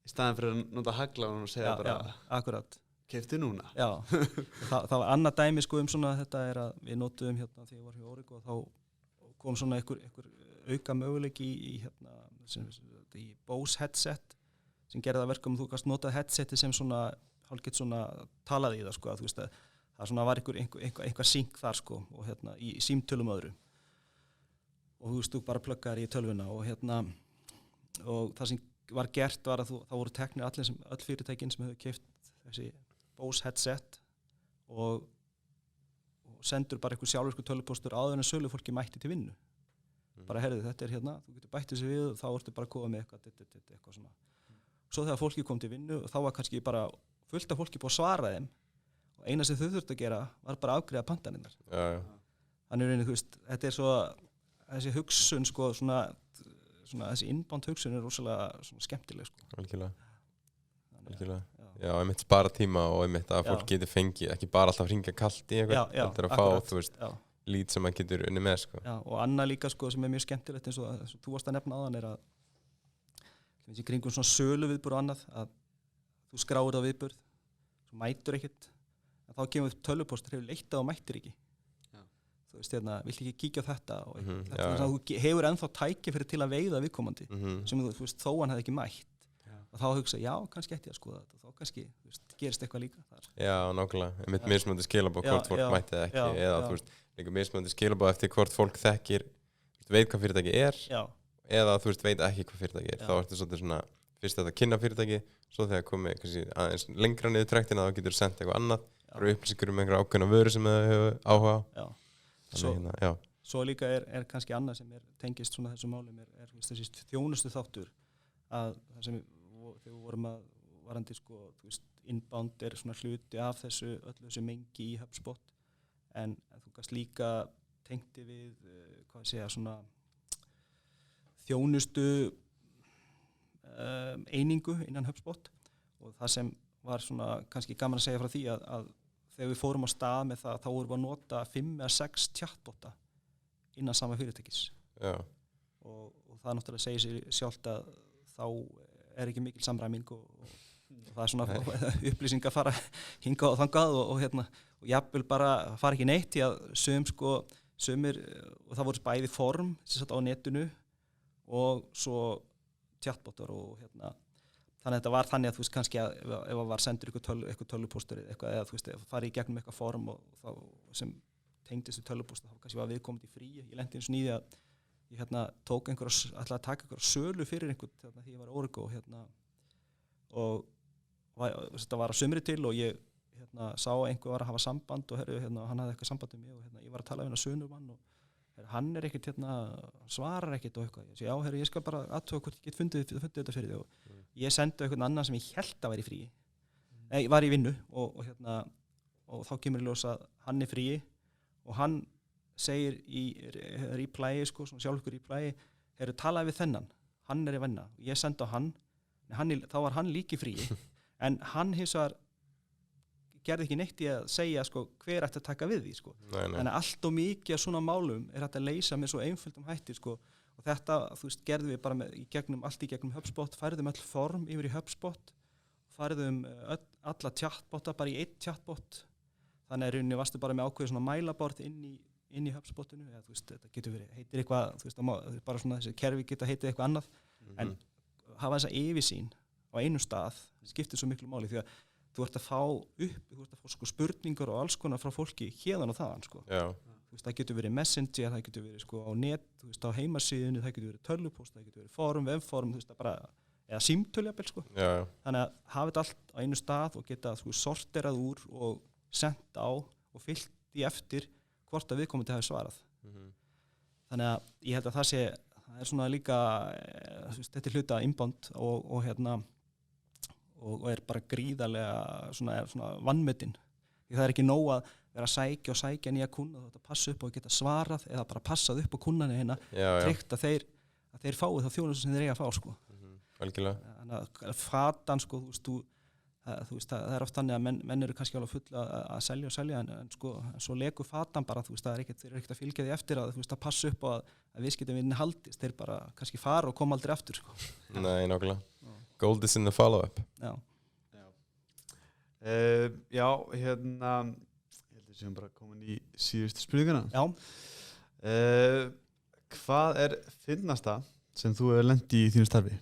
í staðin fyrir að nota haglan og segja bara akkurat. Keyptu núna. Það var annað dæmi, sko, svona þetta að við notuðum þegar ég var hjá Origo og þá kom svona einhver auka möguleiki í Bose headset sem gerði það verkum þú kannst notað headseti sem svona hálfgett svona talaði í það, sko, að það svona var einhver sync þar, sko, og í símtölum öðru og þú bara pluggaðir í tölvuna og það sem var gert var að það voru teknir öll fyrirtækin sem hefur keypt þessi Bose headset og sendur bara einhver sjálfvirkur tölvupóstur áður en sölufólki mætti til vinnu. Bara heyrðu, þetta þú getur bætt þessi við og þá ertu bara að koma með eitthvað svona. Svo þegar fólki kom til vinnu og þá var kannski bara fullt af fólki búið að svara þeim og eina sem þau þurftu að gera var bara að afgreiða pantanirnar. Þannig rauninni, þetta svo þessi hugsun, sko, svona þessi inbound hugsun rosalega skemmtileg, sko. Algjörlega. Já, einmitt spara tíma og einmitt að fólk getur fengið, ekki bara alltaf hringja kalt í eitthvað, heldur að fá, lít sem maður getur unni með, sko. Já, og annað líka, sko, sem mjög skemmtilegt eins og þú varst að nefna áðan að í kringum svona sölu viðburð og annað, að þú skráir á viðburð, svo mætur ekkert, en þá kemur tölvupóstur hefur leitt og mættir ekki. Þú veist, vilt ekki kíkja á þetta og þú hefur ennþá tækifæri til að veiða viðkomandi, sem þú veist, þó hann hefði ekki mætt. Og þá hugsa, já, kannski ætti ég að skoða þetta og þá kannski, gerist eitthvað líka þar. Já, nákvæmlega. Einmitt mismunandi skilaboð hvort fólk mætti eða ekki, eða þú veist, líka mismunandi skilaboð eftir hvort fólk þekkir, veit hvað fyrirtæki eða þú veist, veit ekki hvað fyrirtæki þá ertu svolítið svona, fyrst þetta kynna fyrirtæki, svo þegar komið kannski aðeins lengra niður trektina, þá getur sendt eitthvað annað, það eru upplýsingur einhverja ákveðna vöru sem þau hefur áhuga á. Svo líka kannski annað sem tengist svona þessum málum þessi þjónustu þáttur að það sem þegar við vorum að varandi, sko, þú veist, inbound svona hluti af öllu þessu mengi í HubSpot en þú kannst líka tengti við svona þjónustu einingu innan HubSpot og það sem var svona kannski gaman að segja frá því að þegar við fórum á stað með það þá vorum við að nota 5 eða 6 chatbota innan sama fyrirtækis og það náttúrulega segir sér sjálft að þá ekki mikil samræming og það svona upplýsingar fara hingað og þangað og jafnvel bara fara ekki neitt því að sumir og það voru bæði form sem satt á netinu og svo chatbotar og þannig að þetta var þannig að þú veist kannski að ef það var sendur eitthvað tölvupóstur eða þú veist fara í gegnum eitthvað form og þá sem tengdist við tölvupóstur þá kannski var viðkomandi í fríi. Ég lenti eins og nýði að ég tók ætlaði að taka einhverja sölu fyrir einhvern þegar ég var Origo og þetta var að sumri til og ég sá að einhver var að hafa samband og hann hafði eitthvað samband með mig og ég var að tala við sönumann og hann ekkert svarar ekkert og eitthvað. Ég segi, ég skal bara athuga hvort ég get fundið þetta fyrir þig og ég sendi einhvern annan sem ég held að væri í fríi var í vinnu og þá kemur í ljós að hann er fríi og hann segir í reply sko, svona sjálfur reply talaði við þennan, hann í vinna ég sendi á hann, þá var hann líki frí en hann hins vegar gerði ekki neitt í að segja sko, hver ætti að taka við því sko. Þannig að allt og mikið af svona málum hægt að leysa með svo einföldum hætti sko. Og þetta, þú veist, gerðum við bara allt í gegnum HubSpot, færðum öll form yfir í HubSpot, færðum alla chatbota bara í einn chatbot, þannig að rauninni varstu bara með ákveðið svona mælaborð inn í HubSpotinu, eða þú veist, þetta getur verið, heitir eitthvað, þú veist, bara svona þessi kerfi geta heitið eitthvað annað, en hafa þessa yfirsýn á einu stað, skiptir svo miklu máli, því að þú ert að fá sko spurningar og alls konar frá fólki hérðan og þaðan sko. Þú veist, það getur verið Messenger, það getur verið sko á net, þú veist, á heimasíðunni, það getur verið tölvupóst, það getur verið forum, webforum, þú veist, það bara, eða símtöljabel sko. Þannig að hafa þetta allt á einu stað og geta sko sorterað úr og sendt á og fyllt í eftir hvort að viðkomandi hafi svarað. Þannig að ég held að það er svona líka, þú veist, þetta hluta inbound og bara gríðarlega svona vannmetin. Því það er ekki nóg að vera að sækja nýja kunna, þú ætti að passa upp og geta svarað eða bara passað upp á kunnanir hérna, tryggt að þeir fái þá þjónustu sem þeir eiga að fá sko. Algjörlega. Þannig að fatan sko, þú veist, það er oft þannig að menn eru kannski alveg full að selja en sko, svo legur fatan bara, þú veist, þeir eru ekkert að fylgja því eftir að, þú veist, að passa upp á að viðskiptavinni haldist, þeir bara kannski fara og koma aldrei aftur sko. Nei, nákvæmlega. Gold is in the follow-up. Já. Já, ég held að sem bara komin í síðustu spurninguna. Já. Hvað er fyndnasta sem þú hefur lent í þínu starfi?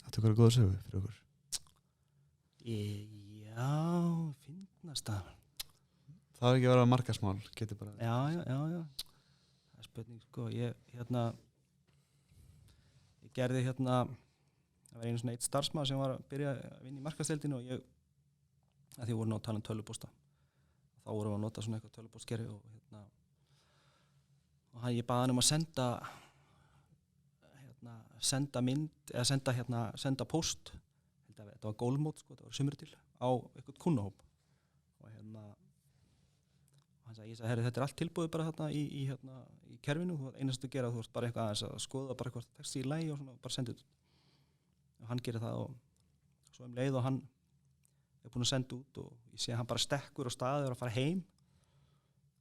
Þetta er góða sögu fyrir okkur. Já, fyndnasta. Það er ekki að vera markasmál, getur bara. Já. Það er spurning sko, ég gerði það var einu svona eitt starfsmaður sem var að byrja að vinna í markaðsdeildinu og að því voru ná að tala tölvupósta. Þá vorum við að nota svona eitthvað tölvupóstkerfi og ég baði hann að senda mynd eða senda póst. Þetta var gólmót sko, þetta var sumri til á eitthvað kunnahóp. Og hann sagði, þetta er allt tilbúið bara þarna í kerfinu, þú einast að gera, þú ert bara eitthvað aðeins að skoða bara eitthvað texti í lagi og svona bara senda út. Og hann gerir það og svo leið og hann er búinn að senda út og ég sé að hann bara stekkur á staði og er að fara heim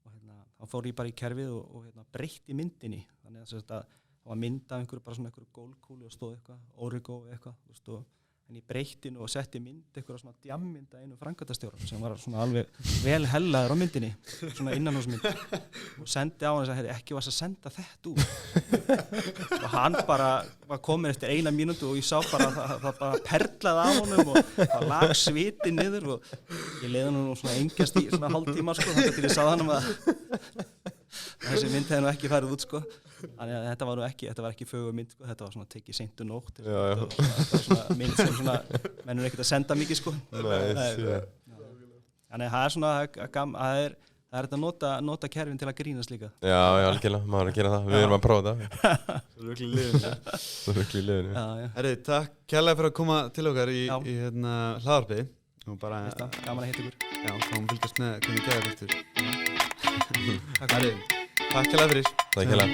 og þá fór ég bara í kerfið og breytti myndinni, þannig að það var mynd af einhverju bara svona einhverju gólkúlu og stóð eitthvað, Origo eitthvað, þú veist, en ég breytti nú og setti mynd eitthvað svona djammynd af einu framkvæmdastjóra sem var svona alveg vel hellaður á myndinni, svona innanhúsmynd og sendi á hann og sagði, ekki varst að senda þetta út og hann bara var komin eftir 1 mínútu og ég sá bara það bara perlaði á honum og það lag sviti niður og ég leiði hann nú svona engjast í svona hálftíma sko, þannig til ég sá hann að þessi mynd hefði nú ekki farið út sko. Þannig að þetta var ekki fögur mynd sko, þetta var svona tekið seint og nótt og svona mynd sem svona mennur ekkert að senda mikið sko. Þannig að það er svona það er þetta að nota kerfin til að grínast líka. Já, algjörlega, maður er að gera það, við erum að prófa það. Það er virkli liðinu. Herri, takk kærlega fyrir að koma til okkar í hlaðvarpið og bara gaman að hitta ykkur. Já, þá fylgjast með hvernig gæðar eftir. Takk kærlega fyrir. Takk kærlega.